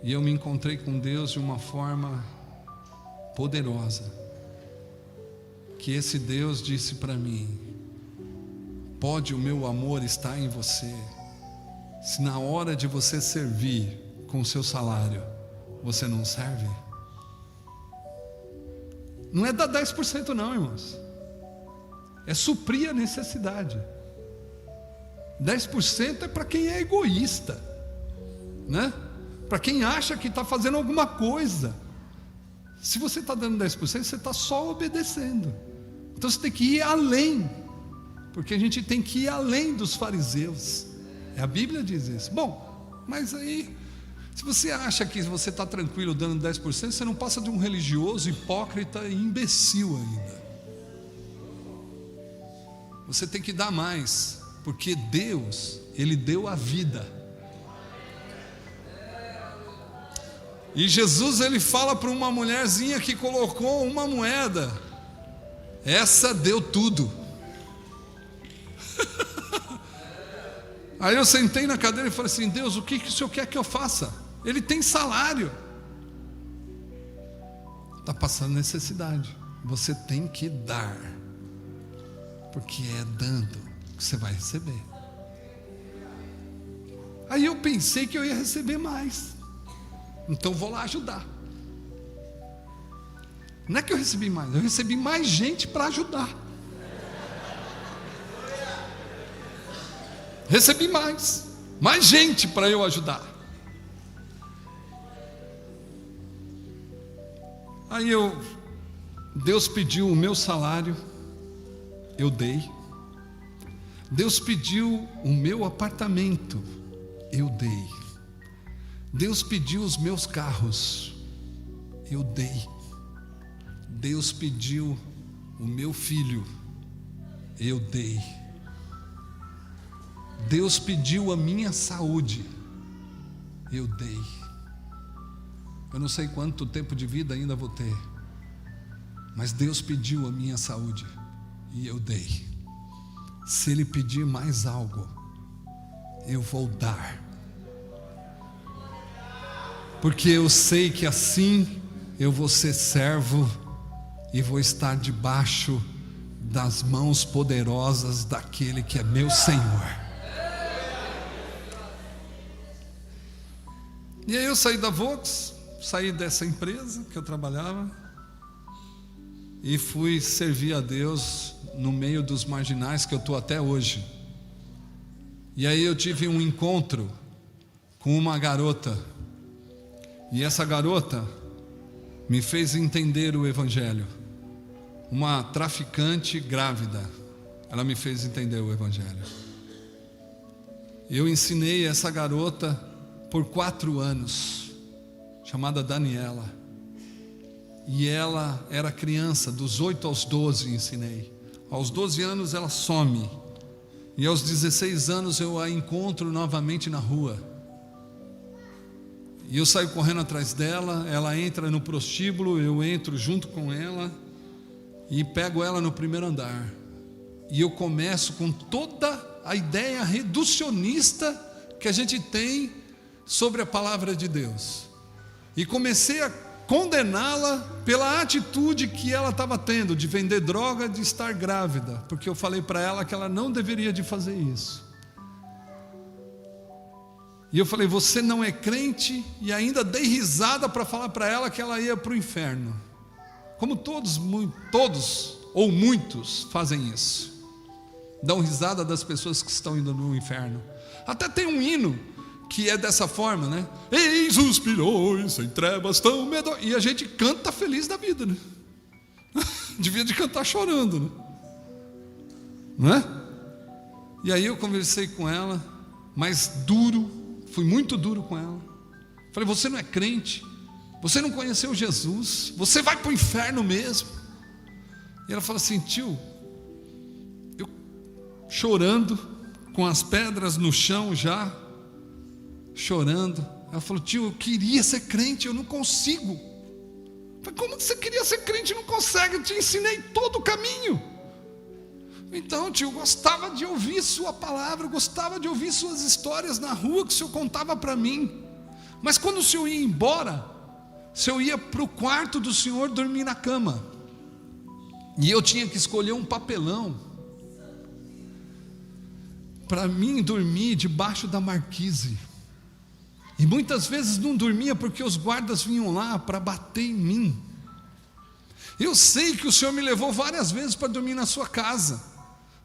E eu me encontrei com Deus de uma forma poderosa, que esse Deus disse para mim: pode o meu amor estar em você, se na hora de você servir com o seu salário, você não serve? Não é dar 10% não, irmãos, é suprir a necessidade. 10% é para quem é egoísta, né? Para quem acha que está fazendo alguma coisa. Se você está dando 10%, você está só obedecendo. Então você tem que ir além, porque a gente tem que ir além dos fariseus. A Bíblia diz isso. Bom, mas aí, se você acha que você está tranquilo dando 10%, você não passa de um religioso, hipócrita e imbecil ainda. Você tem que dar mais, porque Deus, Ele deu a vida. E Jesus, ele fala para uma mulherzinha que colocou uma moeda: essa deu tudo. Aí eu sentei na cadeira e falei assim: Deus, o que o Senhor quer que eu faça? Ele tem salário, está passando necessidade, você tem que dar, porque é dando que você vai receber. Aí eu pensei que eu ia receber mais, então vou lá ajudar. Não é que eu recebi mais, eu recebi mais gente para ajudar. Recebi mais gente para eu ajudar. Aí Deus pediu o meu salário, eu dei. Deus pediu o meu apartamento, eu dei. Deus pediu os meus carros, eu dei. Deus pediu o meu filho, eu dei. Deus pediu a minha saúde, eu dei. Eu não sei quanto tempo de vida ainda vou ter, mas Deus pediu a minha saúde e eu dei. Se Ele pedir mais algo, eu vou dar, porque eu sei que assim eu vou ser servo e vou estar debaixo das mãos poderosas daquele que é meu Senhor. E aí eu saí da Vox, saí dessa empresa que eu trabalhava e fui servir a Deus no meio dos marginais, que eu estou até hoje. E aí eu tive um encontro com uma garota, e essa garota me fez entender o Evangelho. Uma traficante grávida, ela me fez entender o Evangelho. Eu ensinei essa garota por 4 anos, chamada Daniela. E ela era criança, dos 8 aos 12 ensinei. Aos 12 anos ela some, e aos 16 anos eu a encontro novamente na rua. E eu saio correndo atrás dela, ela entra no prostíbulo, eu entro junto com ela e pego ela no primeiro andar. E eu começo com toda a ideia reducionista que a gente tem sobre a palavra de Deus. E comecei a condená-la pela atitude que ela estava tendo de vender droga, de estar grávida, porque eu falei para ela que ela não deveria de fazer isso. E eu falei, você não é crente, e ainda dei risada para falar para ela que ela ia para o inferno. Como todos ou muitos fazem isso. Dão risada das pessoas que estão indo no inferno. Até tem um hino que é dessa forma, né? Eis os pilhões em trevas tão medonhas. E a gente canta feliz da vida, né? Devia de cantar chorando, né? Não é? E aí eu conversei com ela, mas duro. Fui muito duro com ela. Falei, você não é crente, você não conheceu Jesus, você vai para o inferno mesmo. E ela falou assim, tio, eu chorando, com as pedras no chão já, chorando. Ela falou, tio, eu queria ser crente, eu não consigo. Eu falei, como que você queria ser crente e não consegue? Eu te ensinei todo o caminho. Então, tio, eu gostava de ouvir sua palavra, eu gostava de ouvir suas histórias na rua que o senhor contava para mim. Mas quando o senhor ia embora, o senhor ia para o quarto do senhor dormir na cama. E eu tinha que escolher um papelão para mim dormir debaixo da marquise. E muitas vezes não dormia porque os guardas vinham lá para bater em mim. Eu sei que o senhor me levou várias vezes para dormir na sua casa,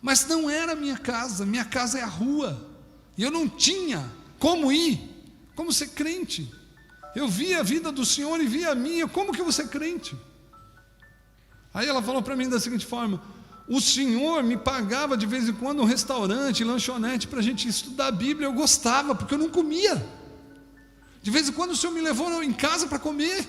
mas não era minha casa é a rua, e eu não tinha como ir, como ser crente. Eu via a vida do Senhor e via a minha, como que eu vou ser crente? Aí ela falou para mim da seguinte forma, o Senhor me pagava de vez em quando um restaurante, lanchonete, para a gente estudar a Bíblia, eu gostava, porque eu não comia. De vez em quando o Senhor me levou em casa para comer.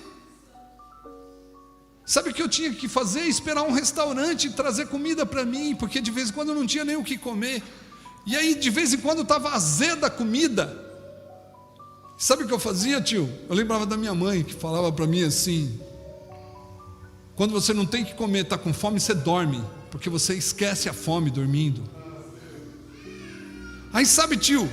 Sabe o que eu tinha que fazer? Esperar um restaurante e trazer comida para mim, porque de vez em quando eu não tinha nem o que comer. E aí de vez em quando estava azeda a comida. Sabe o que eu fazia, tio? Eu lembrava da minha mãe, que falava para mim assim, quando você não tem que comer, está com fome, você dorme, porque você esquece a fome dormindo. Aí sabe, tio,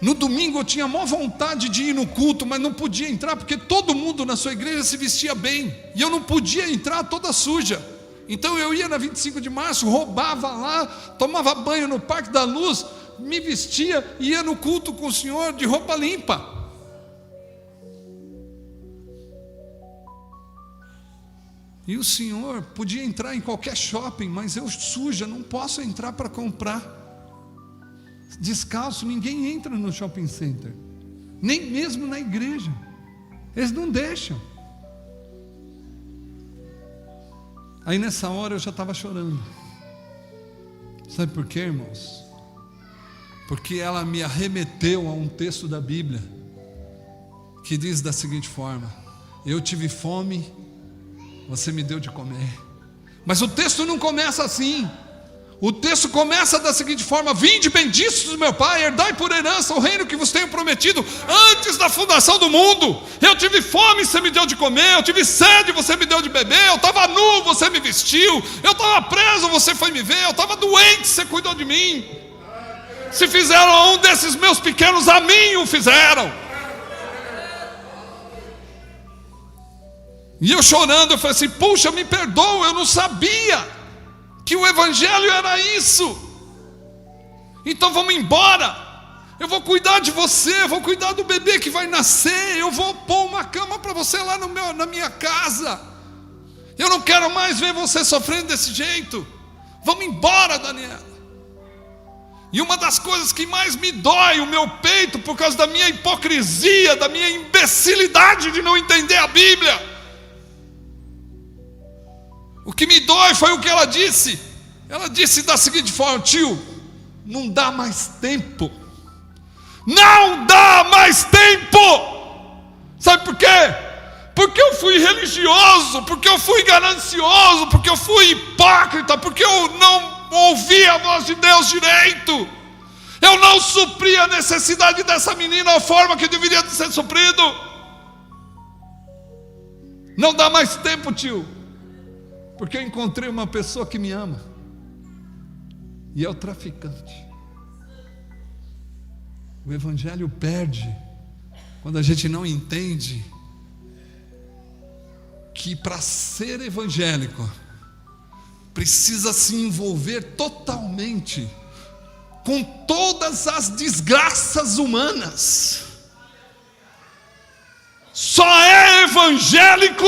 no domingo eu tinha maior vontade de ir no culto, mas não podia entrar, porque todo mundo na sua igreja se vestia bem, e eu não podia entrar toda suja. Então eu ia na 25 de março, roubava lá, tomava banho no Parque da Luz, me vestia e ia no culto com o Senhor de roupa limpa. E o Senhor podia entrar em qualquer shopping, mas eu suja, não posso entrar para comprar. Descalço, ninguém entra no shopping center, nem mesmo na igreja, eles não deixam. Aí nessa hora eu já estava chorando. Sabe por quê, irmãos? Porque ela me arremeteu a um texto da Bíblia que diz da seguinte forma: eu tive fome, você me deu de comer. Mas o texto não começa assim. O texto começa da seguinte forma: vinde benditos do meu Pai, herdai por herança o reino que vos tenho prometido antes da fundação do mundo. Eu tive fome, você me deu de comer. Eu tive sede, você me deu de beber. Eu estava nu, você me vestiu. Eu estava preso, você foi me ver. Eu estava doente, você cuidou de mim. Se fizeram a um desses meus pequenos, a mim o fizeram. E eu chorando, eu falei assim: puxa, me perdoa, eu não sabia que o evangelho era isso. Então vamos embora. Eu vou cuidar de você, vou cuidar do bebê que vai nascer. Eu vou pôr uma cama para você lá na minha casa. Eu não quero mais ver você sofrendo desse jeito. Vamos embora, Daniela. E uma das coisas que mais me dói o meu peito, por causa da minha hipocrisia, da minha imbecilidade de não entender a Bíblia, o que me dói foi o que ela disse. Ela disse da seguinte forma: tio, não dá mais tempo. Não dá mais tempo. Sabe por quê? Porque eu fui religioso, porque eu fui ganancioso, porque eu fui hipócrita, porque eu não ouvi a voz de Deus direito. Eu não supri a necessidade dessa menina da forma que deveria ser suprido. Não dá mais tempo, tio, porque eu encontrei uma pessoa que me ama, e é o traficante. O evangelho perde quando a gente não entende que para ser evangélico precisa se envolver totalmente com todas as desgraças humanas. Só é evangélico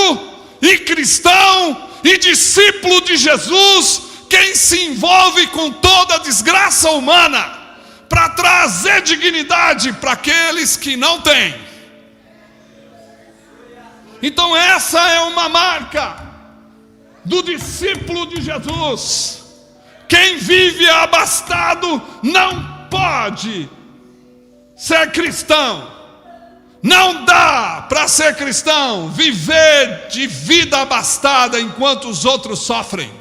e cristão e discípulo de Jesus quem se envolve com toda a desgraça humana, para trazer dignidade para aqueles que não têm. Então essa é uma marca do discípulo de Jesus. Quem vive abastado não pode ser cristão. Não dá para ser cristão, viver de vida abastada enquanto os outros sofrem.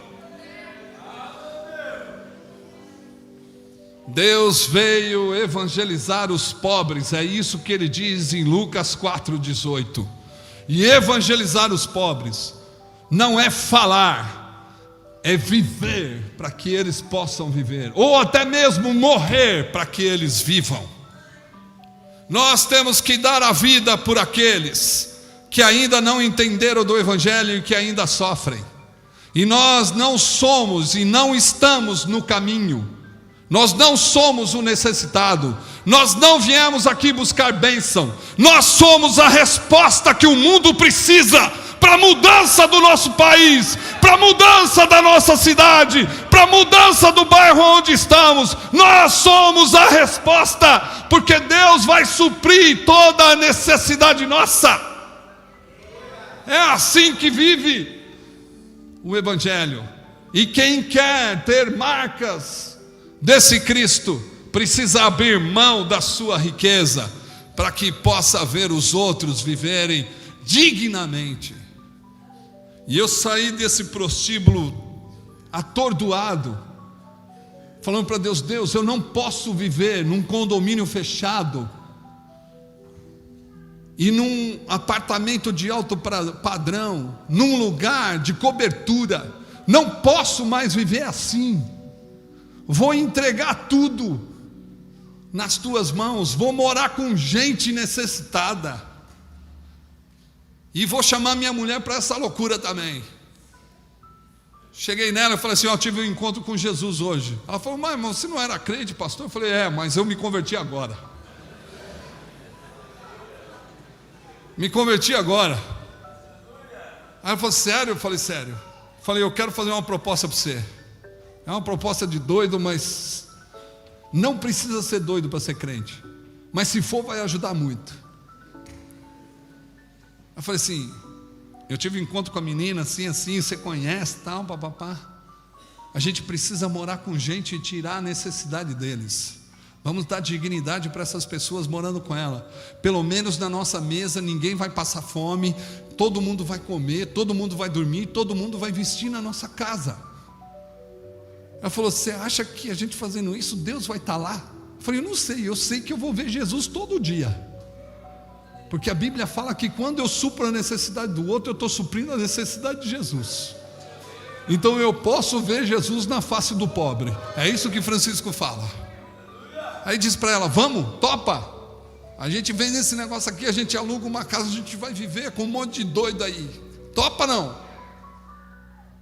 Deus veio evangelizar os pobres, é isso que ele diz em Lucas 4,18. E evangelizar os pobres não é falar, é viver para que eles possam viver, ou até mesmo morrer para que eles vivam. Nós temos que dar a vida por aqueles que ainda não entenderam do evangelho e que ainda sofrem. E nós não somos e não estamos no caminho. Nós não somos o necessitado, nós não viemos aqui buscar bênção, nós somos a resposta que o mundo precisa para a mudança do nosso país, para a mudança da nossa cidade, para a mudança do bairro onde estamos. Nós somos a resposta, porque Deus vai suprir toda a necessidade nossa. É assim que vive o Evangelho. E quem quer ter marcas desse Cristo precisa abrir mão da sua riqueza para que possa ver os outros viverem dignamente. E eu saí desse prostíbulo atordoado, falando para Deus: Deus, eu não posso viver num condomínio fechado e num apartamento de alto padrão, num lugar de cobertura. Não posso mais viver assim. Vou entregar tudo nas tuas mãos, vou morar com gente necessitada, e vou chamar minha mulher para essa loucura também. Cheguei nela e falei assim: eu tive um encontro com Jesus hoje. Ela falou: mas você não era crente, pastor? Eu falei: mas eu me converti agora. Me converti agora. Aí ela falou: sério? Eu falei: sério. Eu falei: eu quero fazer uma proposta para você. É uma proposta de doido, mas não precisa ser doido para ser crente. Mas se for, vai ajudar muito. Eu falei assim: eu tive um encontro com a menina, assim, você conhece, tal, papapá. A gente precisa morar com gente e tirar a necessidade deles. Vamos dar dignidade para essas pessoas morando com ela. Pelo menos na nossa mesa ninguém vai passar fome, todo mundo vai comer, todo mundo vai dormir, todo mundo vai vestir na nossa casa. Ela falou: você acha que a gente fazendo isso, Deus vai estar lá? Eu falei: eu não sei, eu sei que eu vou ver Jesus todo dia, porque a Bíblia fala que quando eu supro a necessidade do outro, eu estou suprindo a necessidade de Jesus. Então eu posso ver Jesus na face do pobre. É isso que Francisco fala. Aí diz para ela: vamos, topa? A gente vem nesse negócio aqui, a gente aluga uma casa, a gente vai viver com um monte de doido aí. Topa não?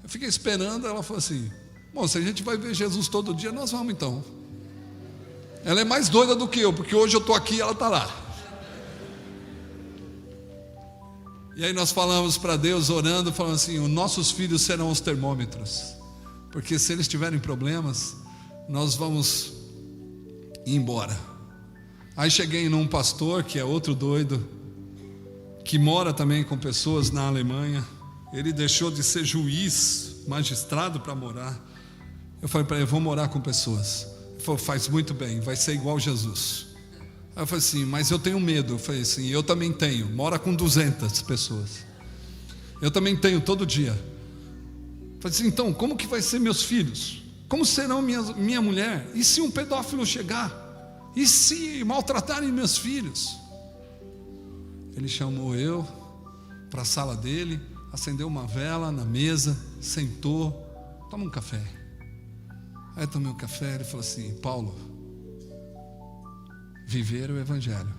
Eu fiquei esperando, ela falou assim: bom, se a gente vai ver Jesus todo dia, nós vamos então. Ela é mais doida do que eu, porque hoje eu estou aqui e ela está lá. E aí nós falamos para Deus, orando, falando assim: os nossos filhos serão os termômetros, porque se eles tiverem problemas, nós vamos ir embora. Aí cheguei num pastor, que é outro doido, que mora também com pessoas na Alemanha. Ele deixou de ser juiz, magistrado para morar. Eu falei para ele: eu vou morar com pessoas. Ele falou: faz muito bem, vai ser igual Jesus. Aí eu falei assim: mas eu tenho medo. Eu falei assim: eu também tenho. Mora com 200 pessoas. Eu também tenho todo dia. Eu falei assim: então, como que vai ser meus filhos? Como serão minha mulher? E se um pedófilo chegar? E se maltratarem meus filhos? Ele chamou eu para a sala dele, acendeu uma vela na mesa, sentou, toma um café. Aí eu tomei um café, ele falou assim: Paulo, viver o Evangelho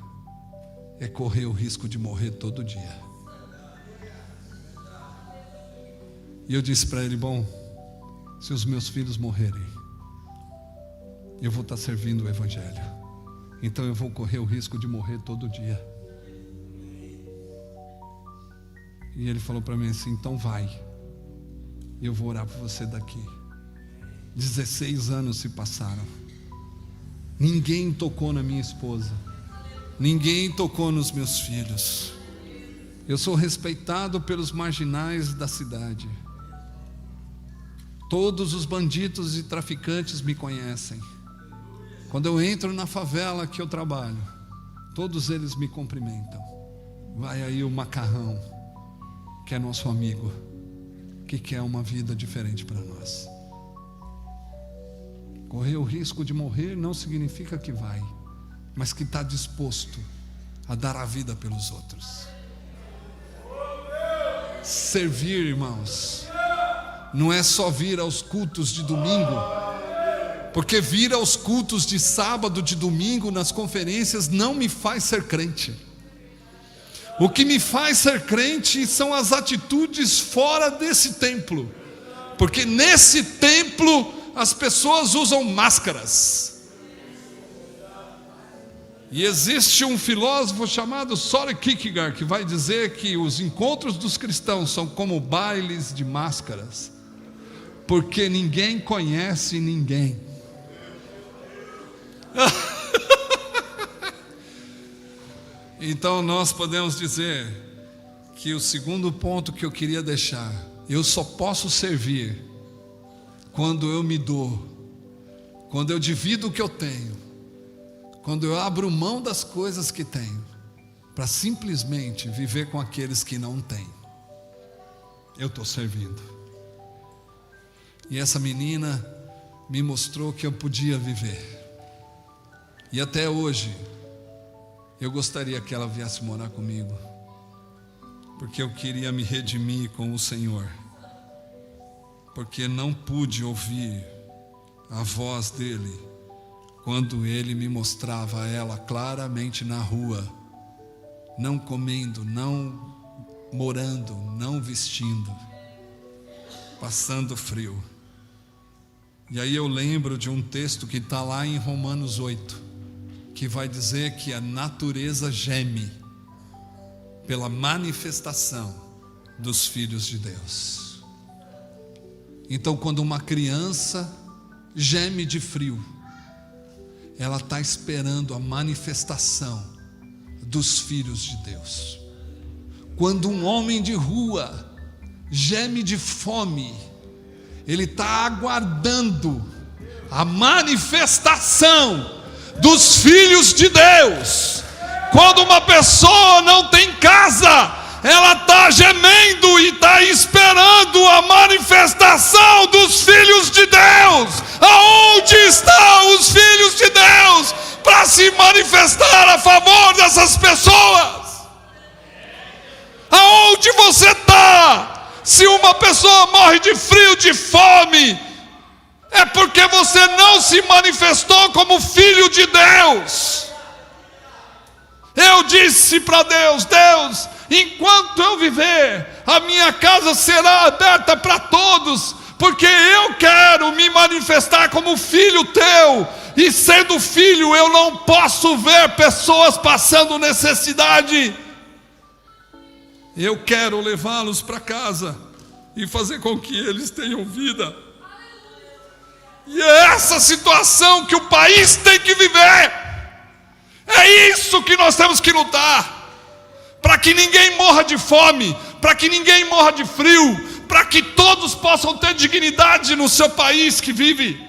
é correr o risco de morrer todo dia. E eu disse para ele: bom, se os meus filhos morrerem, eu vou estar servindo o Evangelho, então eu vou correr o risco de morrer todo dia. E ele falou para mim assim: então vai, e eu vou orar por você daqui. 16 anos se passaram, ninguém tocou na minha esposa, ninguém tocou nos meus filhos. Eu sou respeitado pelos marginais da cidade. Todos os bandidos e traficantes me conhecem. Quando eu entro na favela que eu trabalho, todos eles me cumprimentam. Vai aí o Macarrão, que é nosso amigo, que quer uma vida diferente para nós. Correr o risco de morrer não significa que vai, mas que está disposto a dar a vida pelos outros. Servir, irmãos, não é só vir aos cultos de domingo, porque vir aos cultos de sábado, de domingo, nas conferências, não me faz ser crente. O que me faz ser crente são as atitudes fora desse templo, porque nesse templo as pessoas usam máscaras. E existe um filósofo chamado Søren Kierkegaard que vai dizer que os encontros dos cristãos são como bailes de máscaras, porque ninguém conhece ninguém. Então nós podemos dizer que o segundo ponto que eu queria deixar: eu só posso servir quando eu me dou, quando eu divido o que eu tenho, quando eu abro mão das coisas que tenho, para simplesmente viver com aqueles que não têm. Eu estou servindo. E essa menina me mostrou que eu podia viver. E até hoje eu gostaria que ela viesse morar comigo, porque eu queria me redimir com o Senhor, porque não pude ouvir a voz dele quando ele me mostrava ela claramente na rua, não comendo, não morando, não vestindo, passando frio. E aí eu lembro de um texto que está lá em Romanos 8, que vai dizer que a natureza geme pela manifestação dos filhos de Deus. Então, quando uma criança geme de frio, ela está esperando a manifestação dos filhos de Deus. Quando um homem de rua geme de fome, ele está aguardando a manifestação dos filhos de Deus. Quando uma pessoa não tem casa, ela está gemendo e está esperando a manifestação dos filhos de Deus. Aonde estão os filhos de Deus para se manifestar a favor dessas pessoas? Aonde você está? Se uma pessoa morre de frio, de fome, é porque você não se manifestou como filho de Deus. Eu disse para Deus: Deus, enquanto eu viver, a minha casa será aberta para todos, porque eu quero me manifestar como filho teu, e sendo filho eu não posso ver pessoas passando necessidade. Eu quero levá-los para casa e fazer com que eles tenham vida. E é essa situação que o país tem que viver. É isso que nós temos que lutar, para que ninguém morra de fome, para que ninguém morra de frio, para que todos possam ter dignidade no seu país que vive.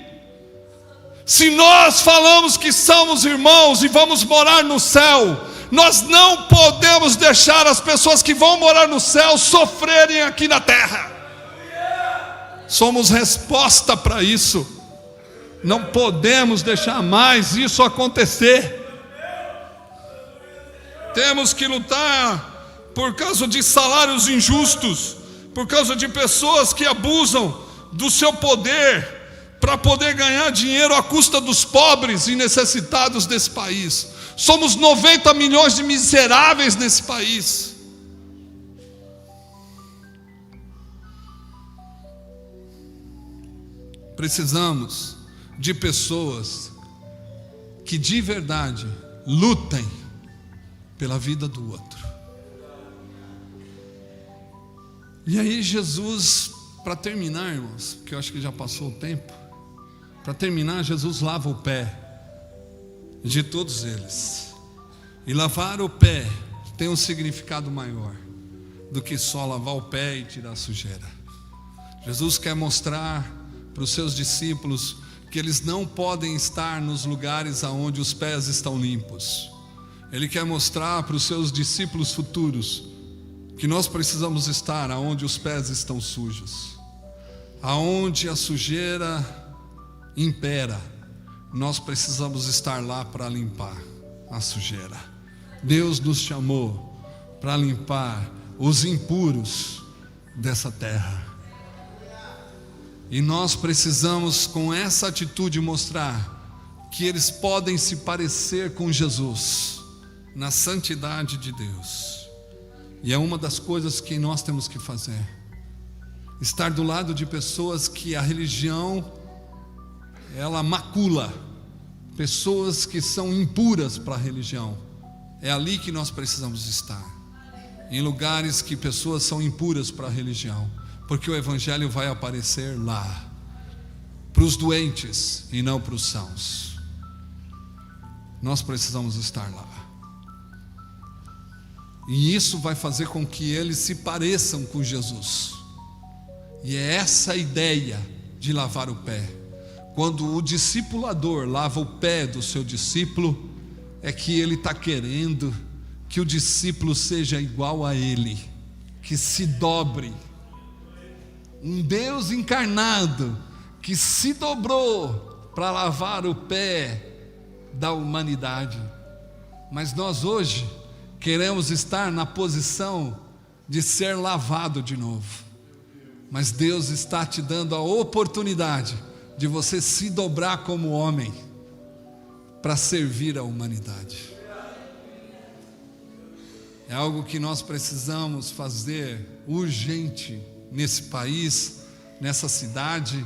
Se nós falamos que somos irmãos e vamos morar no céu, nós não podemos deixar as pessoas que vão morar no céu sofrerem aqui na terra. Somos resposta para isso. Não podemos deixar mais isso acontecer. Temos que lutar por causa de salários injustos. por causa de pessoas que abusam do seu poder para poder ganhar dinheiro à custa dos pobres e necessitados desse país. Somos 90 milhões de miseráveis nesse país. Precisamos de pessoas que de verdade lutem pela vida do outro. E aí Jesus, para terminar, irmãos, que eu acho que já passou o tempo, para terminar, Jesus lava o pé de todos eles. E lavar o pé tem um significado maior do que só lavar o pé e tirar a sujeira. Jesus quer mostrar para os seus discípulos que eles não podem estar nos lugares aonde os pés estão limpos. Ele quer mostrar para os seus discípulos futuros que nós precisamos estar aonde os pés estão sujos, aonde a sujeira impera. Nós precisamos estar lá para limpar a sujeira. Deus nos chamou para limpar os impuros dessa terra. E nós precisamos, com essa atitude, mostrar que eles podem se parecer com Jesus na santidade de Deus. E é uma das coisas que nós temos que fazer: estar do lado de pessoas que a religião, ela macula, pessoas que são impuras para a religião. É ali que nós precisamos estar, em lugares que pessoas são impuras para a religião, porque o evangelho vai aparecer lá, para os doentes e não para os sãos. Nós precisamos estar lá, e isso vai fazer com que eles se pareçam com Jesus. E é essa a ideia de lavar o pé. Quando o discipulador lava o pé do seu discípulo, é que ele está querendo que o discípulo seja igual a ele, que se dobre. Um Deus encarnado que se dobrou para lavar o pé da humanidade. Mas nós hoje queremos estar na posição de ser lavado de novo. Mas Deus está te dando a oportunidade de você se dobrar como homem para servir a humanidade. É algo que nós precisamos fazer urgente nesse país, nessa cidade,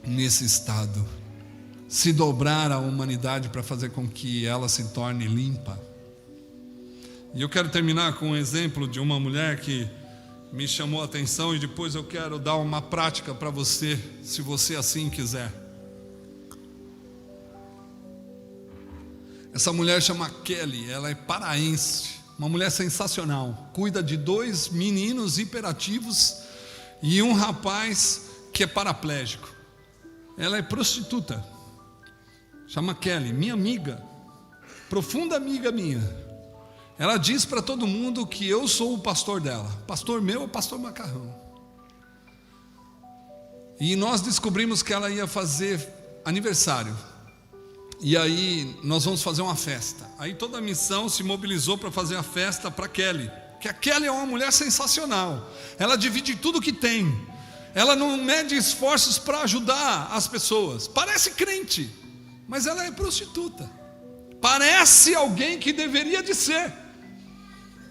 nesse estado. Se dobrar à humanidade para fazer com que ela se torne limpa. E eu quero terminar com um exemplo de uma mulher que me chamou a atenção, e depois eu quero dar uma prática para você, se você assim quiser. Essa mulher chama Kelly, ela é paraense, uma mulher sensacional, cuida de 2 meninos hiperativos e um rapaz que é paraplégico. Ela é prostituta, chama Kelly, minha amiga, profunda amiga minha. Ela diz para todo mundo que eu sou o pastor dela. Pastor meu é o pastor Macarrão. E nós descobrimos que ela ia fazer aniversário. E aí nós vamos fazer uma festa. Aí toda a missão se mobilizou para fazer a festa para Kelly. Que a Kelly é uma mulher sensacional. Ela divide tudo que tem. Ela não mede esforços para ajudar as pessoas. Parece crente, mas ela é prostituta. Parece alguém que deveria de ser,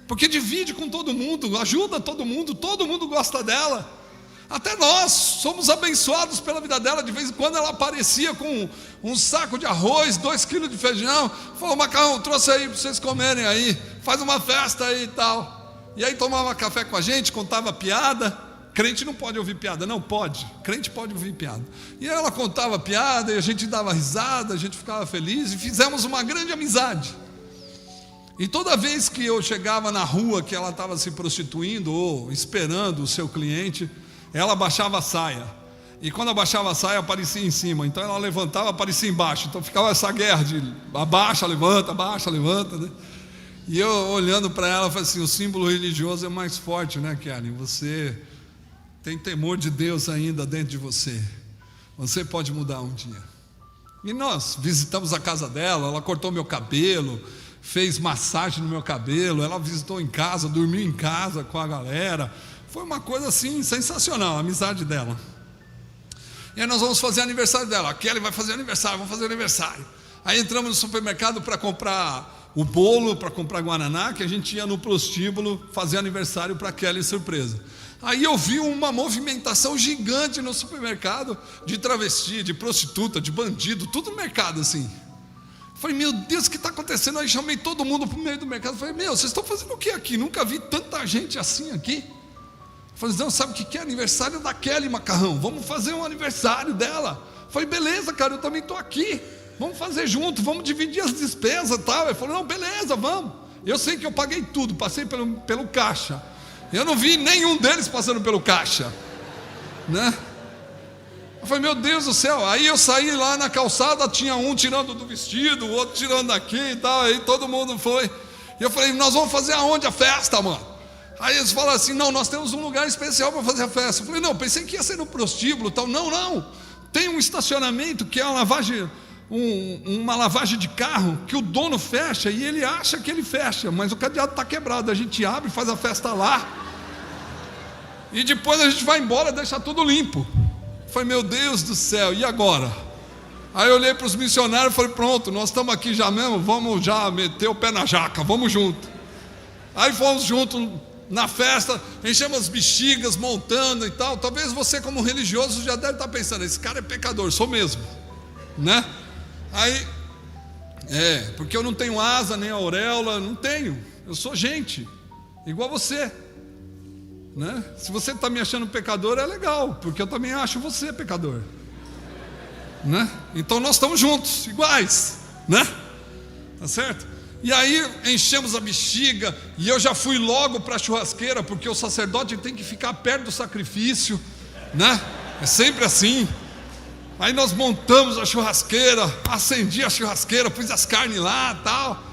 porque divide com todo mundo, ajuda todo mundo gosta dela. Até nós somos abençoados pela vida dela. De vez em quando ela aparecia com um saco de arroz, 2 quilos de feijão. Falou: Macarrão, trouxe aí para vocês comerem aí, faz uma festa aí e tal. E aí tomava café com a gente, contava piada. Crente não pode ouvir piada, não pode, crente pode ouvir piada. E ela contava piada, e a gente dava risada, a gente ficava feliz, e fizemos uma grande amizade. E toda vez que eu chegava na rua que ela estava se prostituindo, ou esperando o seu cliente, ela baixava a saia. E quando abaixava a saia, aparecia em cima. Então ela levantava, aparecia embaixo. Então ficava essa guerra de abaixa, levanta, né? E eu olhando para ela, falei assim: o símbolo religioso é mais forte, né, Kelly? Você tem temor de Deus ainda dentro de você. Você pode mudar um dia. E nós visitamos a casa dela, ela cortou meu cabelo, fez massagem no meu cabelo, ela visitou em casa, dormiu em casa com a galera, Foi uma coisa assim sensacional, a amizade dela. E aí nós vamos fazer aniversário dela. A Kelly vai fazer aniversário, vamos fazer aniversário. Aí entramos no supermercado para comprar o bolo, para comprar guaraná, que a gente ia no prostíbulo fazer aniversário para a Kelly surpresa. Aí eu vi uma movimentação gigante no supermercado, de travesti, de prostituta, de bandido, tudo no mercado assim. Falei, meu Deus, o que está acontecendo? Aí chamei todo mundo para o meio do mercado. Falei, meu, vocês estão fazendo o que aqui? Nunca vi tanta gente assim aqui. Falei, não, sabe o que é? Aniversário da Kelly Macarrão, vamos fazer um aniversário dela. Falei, beleza, cara, eu também estou aqui, vamos fazer junto, vamos dividir as despesas e tal. Ele falou, não, beleza, vamos. Eu sei que eu paguei tudo, passei pelo caixa. Eu não vi nenhum deles passando pelo caixa, né? Eu falei, meu Deus do céu. Aí eu saí lá na calçada, tinha um tirando do vestido, o outro tirando daqui e tal. Aí todo mundo foi. E eu falei, nós vamos fazer aonde a festa, mano? Aí eles falaram assim, não, nós temos um lugar especial para fazer a festa. Eu falei, não, pensei que ia ser no prostíbulo tal. Não, tem um estacionamento que é uma lavagem de carro, que o dono fecha e ele acha que ele fecha, mas o cadeado está quebrado, a gente abre, faz a festa lá e depois a gente vai embora, deixa tudo limpo. Eu falei, meu Deus do céu, e agora? Aí eu olhei para os missionários e falei, pronto, nós estamos aqui já mesmo, vamos já meter o pé na jaca, vamos junto. Aí fomos juntos na festa, enchemos as bexigas, montando e tal. Talvez você como religioso já deve estar pensando, esse cara é pecador, sou mesmo, né? Aí, porque eu não tenho asa, nem auréola, não tenho, eu sou gente, igual você, né? Se você está me achando pecador, é legal, porque eu também acho você pecador, né? Então nós estamos juntos, iguais, né? Tá certo? E aí enchemos a bexiga, e eu já fui logo para a churrasqueira, porque o sacerdote tem que ficar perto do sacrifício, né? É sempre assim. Aí nós montamos a churrasqueira, acendi a churrasqueira, pus as carnes lá e tal.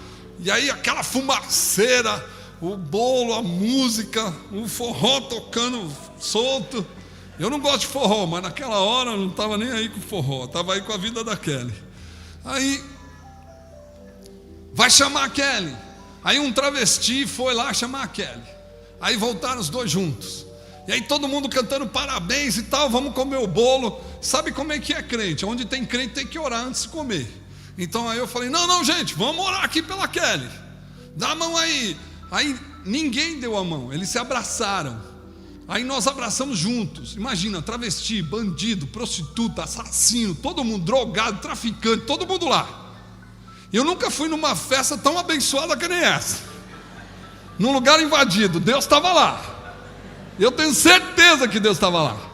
E aí aquela fumaceira, o bolo, a música, o forró tocando solto. Eu não gosto de forró, mas naquela hora eu não estava nem aí com o forró, estava aí com a vida da Kelly. Aí, vai chamar a Kelly. Aí um travesti foi lá chamar a Kelly. Aí voltaram os dois juntos. E aí todo mundo cantando parabéns e tal, vamos comer o bolo. Sabe como é que é crente? Onde tem crente tem que orar antes de comer. Então aí eu falei, não gente, vamos orar aqui pela Kelly. Dá a mão aí. Aí ninguém deu a mão, eles se abraçaram. Aí nós abraçamos juntos. Imagina, travesti, bandido, prostituta, assassino, todo mundo drogado, traficante, todo mundo lá. Eu nunca fui numa festa tão abençoada que nem essa. Num lugar invadido, Deus estava lá. Eu tenho certeza que Deus estava lá.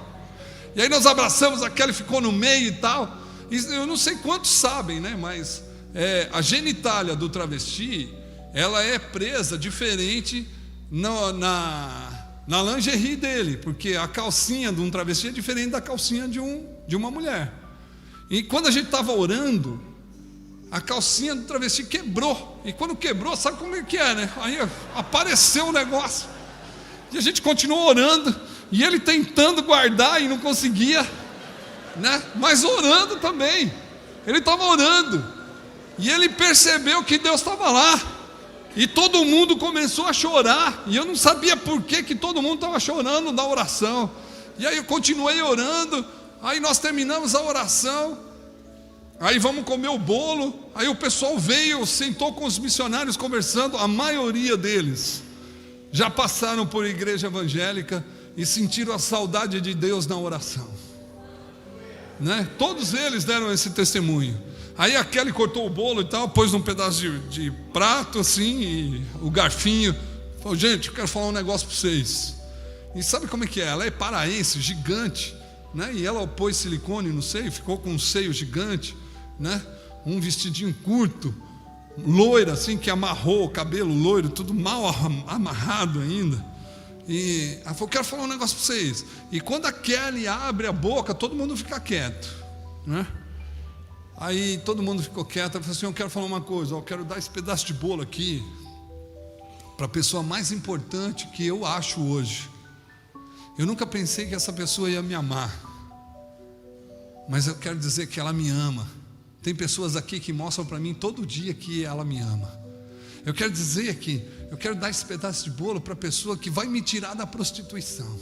E aí nós abraçamos, a Kelly ficou no meio e tal. E eu não sei quantos sabem, né? Mas a genitália do travesti, ela é presa diferente na lingerie dele, porque a calcinha de um travesti é diferente da calcinha de uma mulher. E quando a gente estava orando, a calcinha do travesti quebrou. E quando quebrou, sabe como é que é, né? Aí apareceu o negócio. E a gente continuou orando, e ele tentando guardar e não conseguia, né? Mas orando também. Ele estava orando, e ele percebeu que Deus estava lá. E todo mundo começou a chorar, e eu não sabia por que todo mundo estava chorando na oração. E aí eu continuei orando. Aí nós terminamos a oração. Aí vamos comer o bolo. Aí o pessoal veio, sentou com os missionários conversando. A maioria deles já passaram por igreja evangélica e sentiram a saudade de Deus na oração, né? Todos eles deram esse testemunho. Aí a Kelly cortou o bolo e tal, pôs num pedaço de prato assim, e o garfinho. Falou, gente, eu quero falar um negócio para vocês. E sabe como é que é? Ela é paraense, gigante, né? E ela pôs silicone no seio, ficou com um seio gigante, né? Um vestidinho curto, loira assim, que amarrou o cabelo loiro, tudo mal amarrado ainda. E ela falou, quero falar um negócio para vocês. E quando a Kelly abre a boca, todo mundo fica quieto, né? Aí todo mundo ficou quieto. Ela falou assim, eu quero falar uma coisa, eu quero dar esse pedaço de bolo aqui para a pessoa mais importante que eu acho hoje. Eu nunca pensei que essa pessoa ia me amar, mas eu quero dizer que ela me ama. Tem pessoas aqui que mostram para mim todo dia que ela me ama. Eu quero dizer que Eu quero dar esse pedaço de bolo para a pessoa que vai me tirar da prostituição.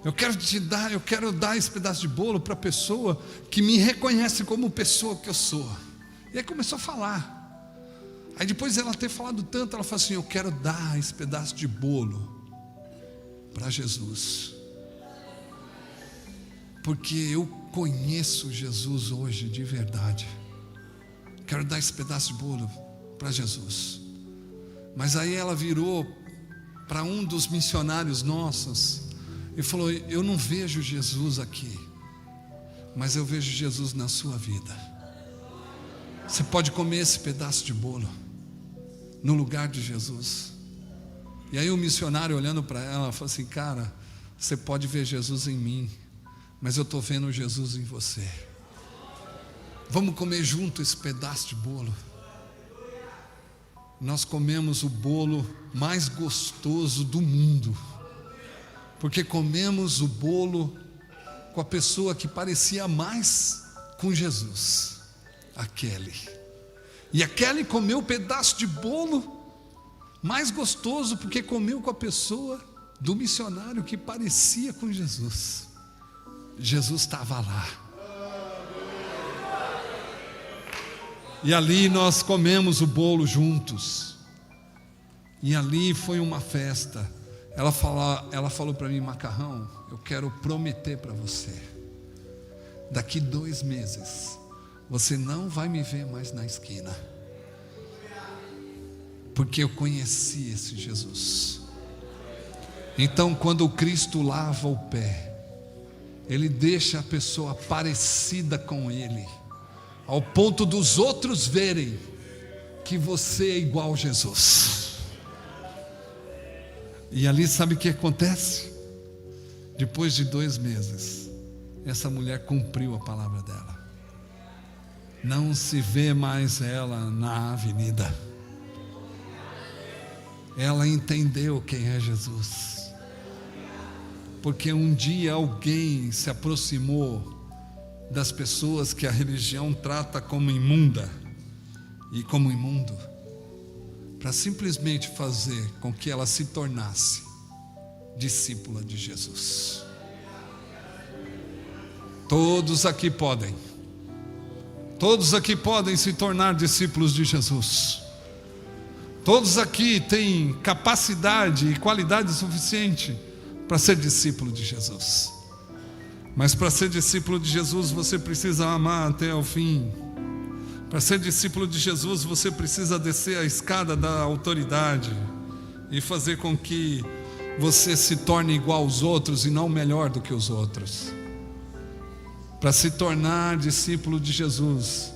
Eu quero dar esse pedaço de bolo para a pessoa que me reconhece como pessoa que eu sou. E aí começou a falar. Aí depois ela ter falado tanto, ela falou assim: eu quero dar esse pedaço de bolo para Jesus, porque eu conheço Jesus hoje de verdade. Quero dar esse pedaço de bolo para Jesus. Mas aí ela virou para um dos missionários nossos e falou: eu não vejo Jesus aqui, mas eu vejo Jesus na sua vida. Você pode comer esse pedaço de bolo no lugar de Jesus. E aí o missionário, olhando para ela, falou assim: cara, você pode ver Jesus em mim, mas eu estou vendo Jesus em você. Vamos comer junto esse pedaço de bolo. Nós comemos o bolo mais gostoso do mundo, porque comemos o bolo com a pessoa que parecia mais com Jesus, a Kelly. E a Kelly comeu o pedaço de bolo mais gostoso, porque comeu com a pessoa do missionário que parecia com Jesus. Jesus estava lá. E ali nós comemos o bolo juntos. E ali foi uma festa. Ela falou para mim: Macarrão, eu quero prometer para você, daqui 2 meses você não vai me ver mais na esquina, porque eu conheci esse Jesus. Então, quando o Cristo lava o pé, Ele deixa a pessoa parecida com Ele, ao ponto dos outros verem que você é igual a Jesus. E ali, sabe o que acontece? Depois de 2 meses, essa mulher cumpriu a palavra dela. Não se vê mais ela na avenida. Ela entendeu quem é Jesus, porque um dia alguém se aproximou das pessoas que a religião trata como imunda e como imundo, para simplesmente fazer com que ela se tornasse discípula de Jesus. Todos aqui podem se tornar discípulos de Jesus. Todos aqui têm capacidade e qualidade suficiente para ser discípulo de Jesus. Mas para ser discípulo de Jesus, você precisa amar até o fim. Para ser discípulo de Jesus, você precisa descer a escada da autoridade e fazer com que você se torne igual aos outros e não melhor do que os outros. Para se tornar discípulo de Jesus,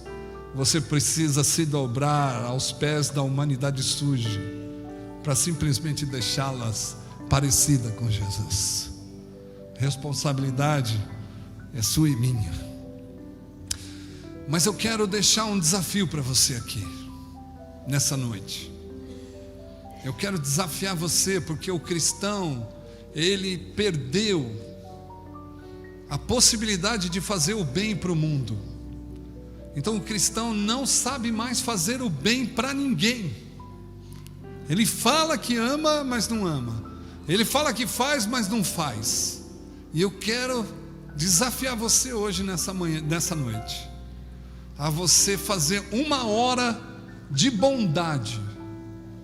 você precisa se dobrar aos pés da humanidade suja, para simplesmente deixá-las parecida com Jesus. Responsabilidade é sua e minha. Mas eu quero deixar um desafio para você aqui, nessa noite. Eu quero desafiar você, porque o cristão, ele perdeu a possibilidade de fazer o bem para o mundo. Então o cristão não sabe mais fazer o bem para ninguém. Ele fala que ama, mas não ama. Ele fala que faz, mas não faz. E eu quero desafiar você hoje, nessa noite, a você fazer 1 hora de bondade,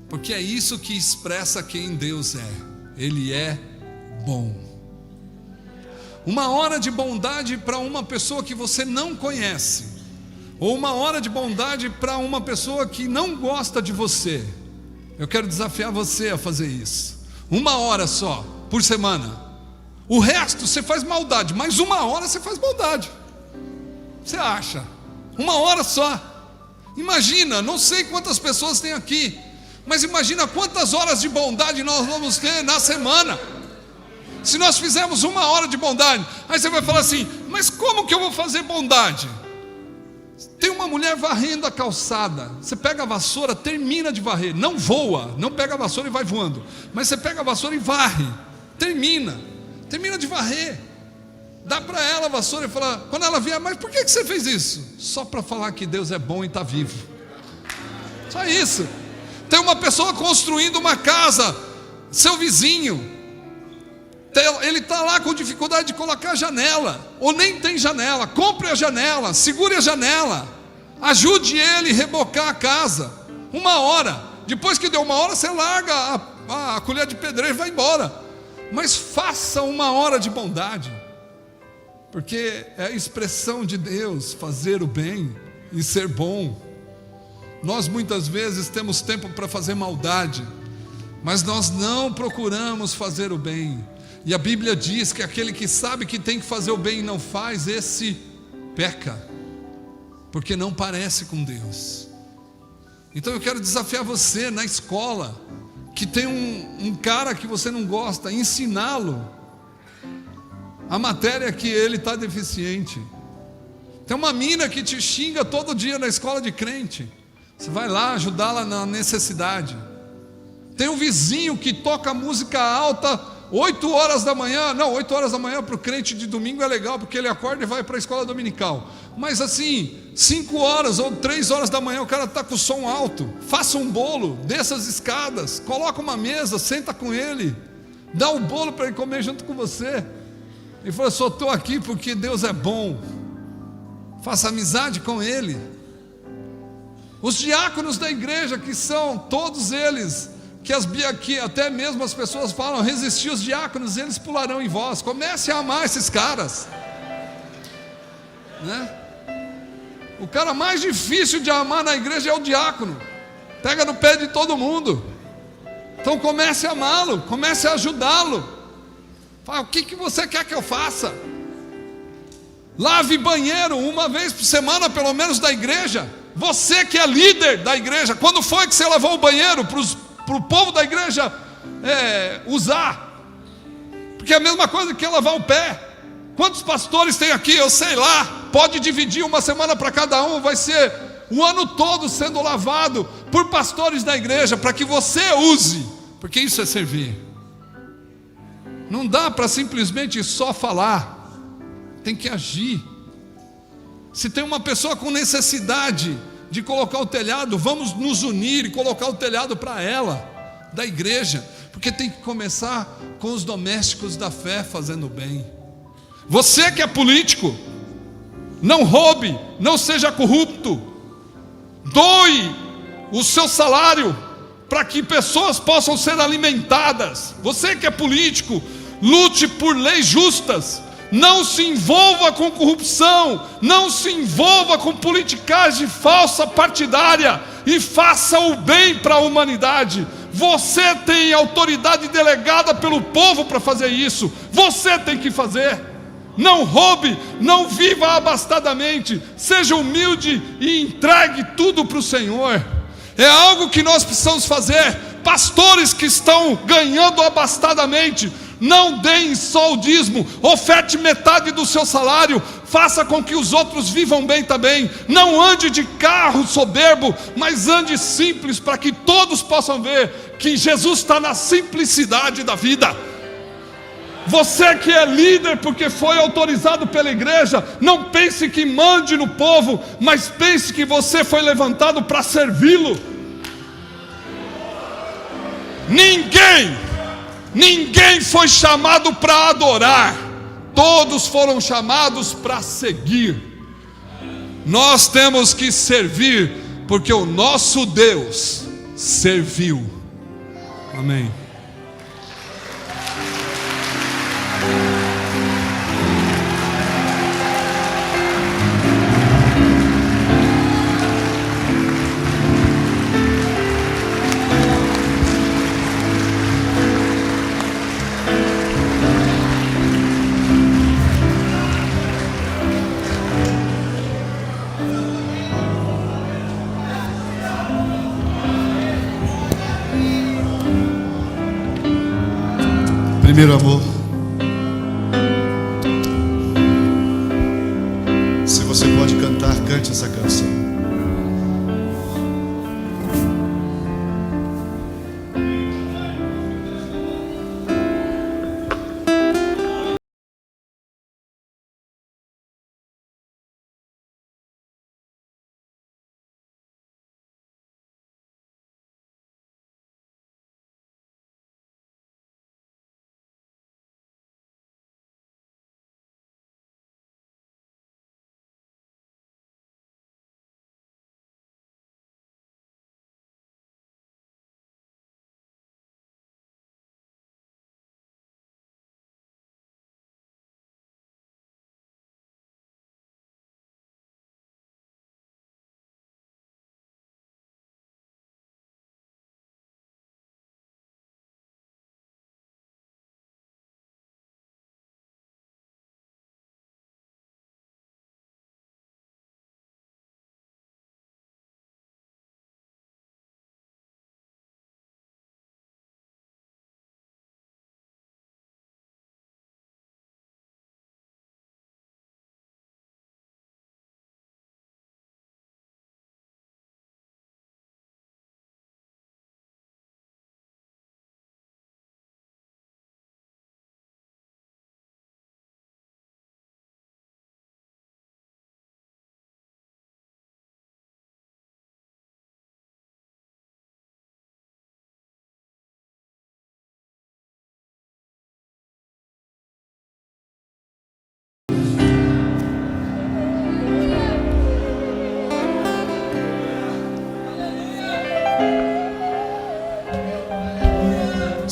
porque é isso que expressa quem Deus é. Ele é bom. 1 hora de bondade para uma pessoa que você não conhece, ou 1 hora de bondade para uma pessoa que não gosta de você. Eu quero desafiar você a fazer isso. 1 hora só por semana. O resto você faz maldade, mas 1 hora você faz bondade. Você acha? 1 hora só. Imagina, não sei quantas pessoas tem aqui, mas imagina quantas horas de bondade nós vamos ter na semana. Se nós fizermos 1 hora de bondade, aí você vai falar assim: mas como que eu vou fazer bondade? Tem uma mulher varrendo a calçada, você pega a vassoura, termina de varrer, não voa, não pega a vassoura e vai voando, mas você pega a vassoura e varre, termina de varrer, dá para ela a vassoura e fala, quando ela vier: mas por que você fez isso? Só para falar que Deus é bom e está vivo, só isso. Tem uma pessoa construindo uma casa, seu vizinho, ele está lá com dificuldade de colocar a janela, ou nem tem janela. Compre a janela, segure a janela, ajude ele a rebocar a casa, 1 hora. Depois que deu 1 hora, você larga a colher de pedreiro e vai embora. Mas faça 1 hora de bondade, porque é a expressão de Deus, fazer o bem e ser bom. Nós muitas vezes temos tempo para fazer maldade, mas nós não procuramos fazer o bem. E a Bíblia diz que aquele que sabe que tem que fazer o bem e não faz, esse peca, porque não parece com Deus. Então eu quero desafiar você na escola, que tem um cara que você não gosta, ensiná-lo a matéria que ele está deficiente. Tem uma mina que te xinga todo dia na escola de crente, você vai lá ajudá-la na necessidade. Tem um vizinho que toca música alta 8 horas da manhã. Não, 8 horas da manhã para o crente de domingo é legal, porque ele acorda e vai para a escola dominical. Mas assim, 5 horas ou 3 horas da manhã o cara está com o som alto. Faça um bolo, desça as escadas, coloca uma mesa, senta com ele, dá um bolo para ele comer junto com você. Ele falou: só estou aqui porque Deus é bom. Faça amizade com ele. Os diáconos da igreja, que são todos eles, que até mesmo as pessoas falam, resistir os diáconos, eles pularão em vós. Comece a amar esses caras, né? O cara mais difícil de amar na igreja é o diácono, pega no pé de todo mundo. Então comece a amá-lo, comece a ajudá-lo. Fala: o que você quer que eu faça? Lave banheiro 1 vez por semana pelo menos da igreja. Você que é líder da igreja, quando foi que você lavou o banheiro para o povo da igreja usar? Porque é a mesma coisa que lavar o pé. Quantos pastores tem aqui? Eu sei lá, pode dividir 1 semana para cada um, vai ser o ano todo sendo lavado por pastores da igreja, para que você use, porque isso é servir. Não dá para simplesmente só falar, tem que agir. Se tem uma pessoa com necessidade de colocar o telhado, vamos nos unir e colocar o telhado para ela, da igreja, porque tem que começar com os domésticos da fé fazendo bem. Você que é político, não roube, não seja corrupto, doe o seu salário para que pessoas possam ser alimentadas. Você que é político, lute por leis justas. Não se envolva com corrupção, não se envolva com politicagem falsa partidária, e faça o bem para a humanidade. Você tem autoridade delegada pelo povo para fazer isso, você tem que fazer. Não roube, não viva abastadamente, seja humilde e entregue tudo para o Senhor. É algo que nós precisamos fazer. Pastores que estão ganhando abastadamente, não deem só o dízimo, oferte metade do seu salário, faça com que os outros vivam bem também. Não ande de carro soberbo, mas ande simples, para que todos possam ver que Jesus está na simplicidade da vida. Você que é líder porque foi autorizado pela igreja, não pense que mande no povo, mas pense que você foi levantado para servi-lo. Ninguém foi chamado para adorar, todos foram chamados para seguir. Nós temos que servir, porque o nosso Deus serviu. Amém. Primeiro amor. Se você pode cantar, cante essa canção.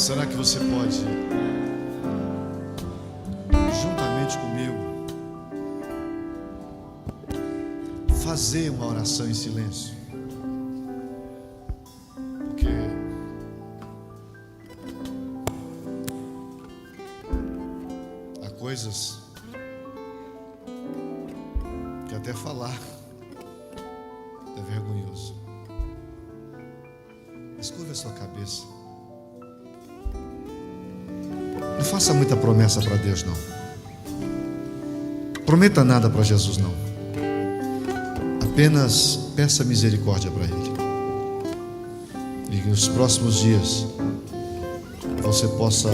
Será que você pode, juntamente comigo, fazer uma oração em silêncio? Porque há coisas que até falar é vergonhoso. Escurva a sua cabeça. Não faça muita promessa para Deus, não. Prometa nada para Jesus, não. Apenas peça misericórdia para Ele. E que nos próximos dias você possa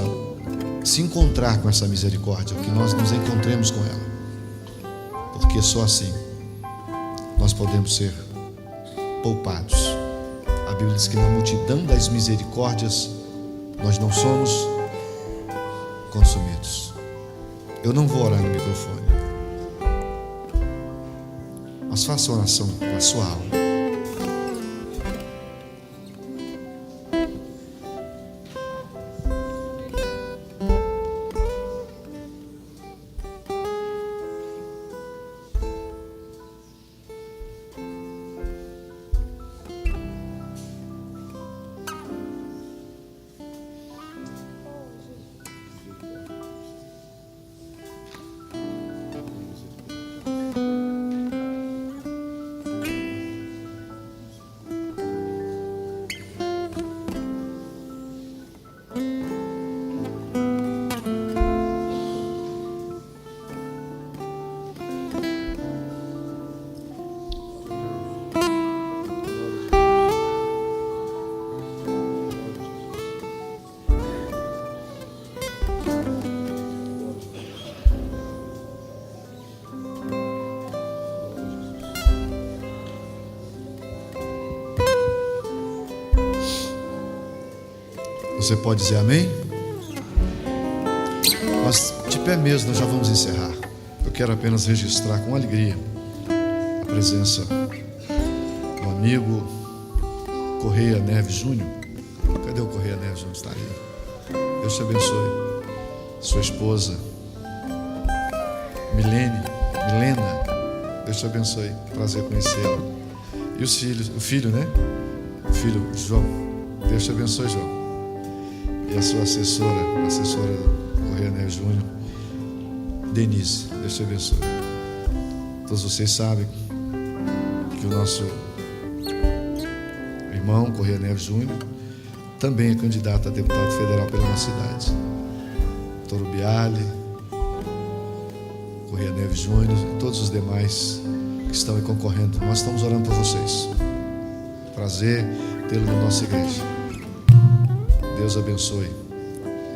se encontrar com essa misericórdia, que nós nos encontremos com ela. Porque só assim nós podemos ser poupados. A Bíblia diz que na multidão das misericórdias nós não somos consumidos. Eu não vou orar no microfone, mas faça oração com a sua alma. Você pode dizer amém? Mas de pé mesmo nós já vamos encerrar. Eu quero apenas registrar com alegria a presença do amigo Correia Neves Júnior. Cadê o Correia Neves Júnior? Está ali. Deus te abençoe. Sua esposa Milena, Deus te abençoe. Prazer conhecê-la. E os filhos, o filho, né? O filho João. Deus te abençoe, João. E a sua assessora Correia Neves Júnior, Denise, Deus te abençoe. Todos vocês sabem que o nosso irmão Correia Neves Júnior também é candidato a deputado federal pela nossa cidade. Toro Biali, Correia Neves Júnior e todos os demais que estão aí concorrendo. Nós estamos orando por vocês. Prazer tê-lo na nossa igreja. Deus abençoe.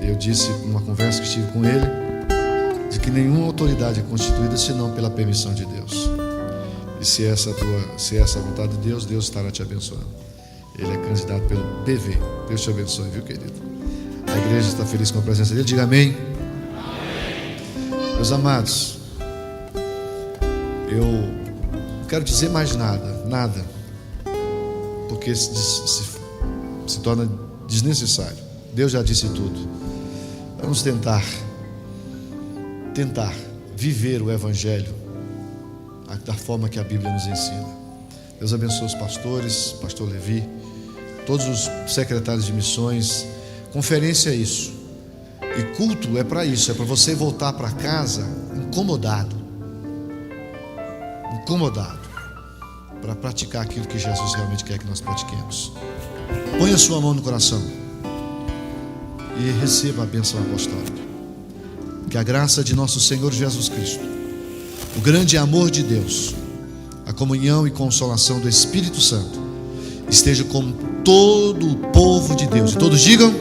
Eu disse numa conversa que tive com ele, de que nenhuma autoridade é constituída senão pela permissão de Deus. E se essa é a vontade de Deus, Deus estará te abençoando. Ele é candidato pelo PV. Deus te abençoe, viu, querido? A igreja está feliz com a presença dele. Diga amém. Meus amados, eu não quero dizer mais nada, porque se torna desnecessário. Deus já disse tudo. Vamos tentar viver o Evangelho da forma que a Bíblia nos ensina. Deus abençoe os pastores, pastor Levi, todos os secretários de missões. Conferência é isso. E culto é para isso, é para você voltar para casa incomodado, para praticar aquilo que Jesus realmente quer que nós pratiquemos. Põe a sua mão no coração e receba a bênção apostólica. Que a graça de nosso Senhor Jesus Cristo, o grande amor de Deus, a comunhão e consolação do Espírito Santo esteja com todo o povo de Deus. E todos digam: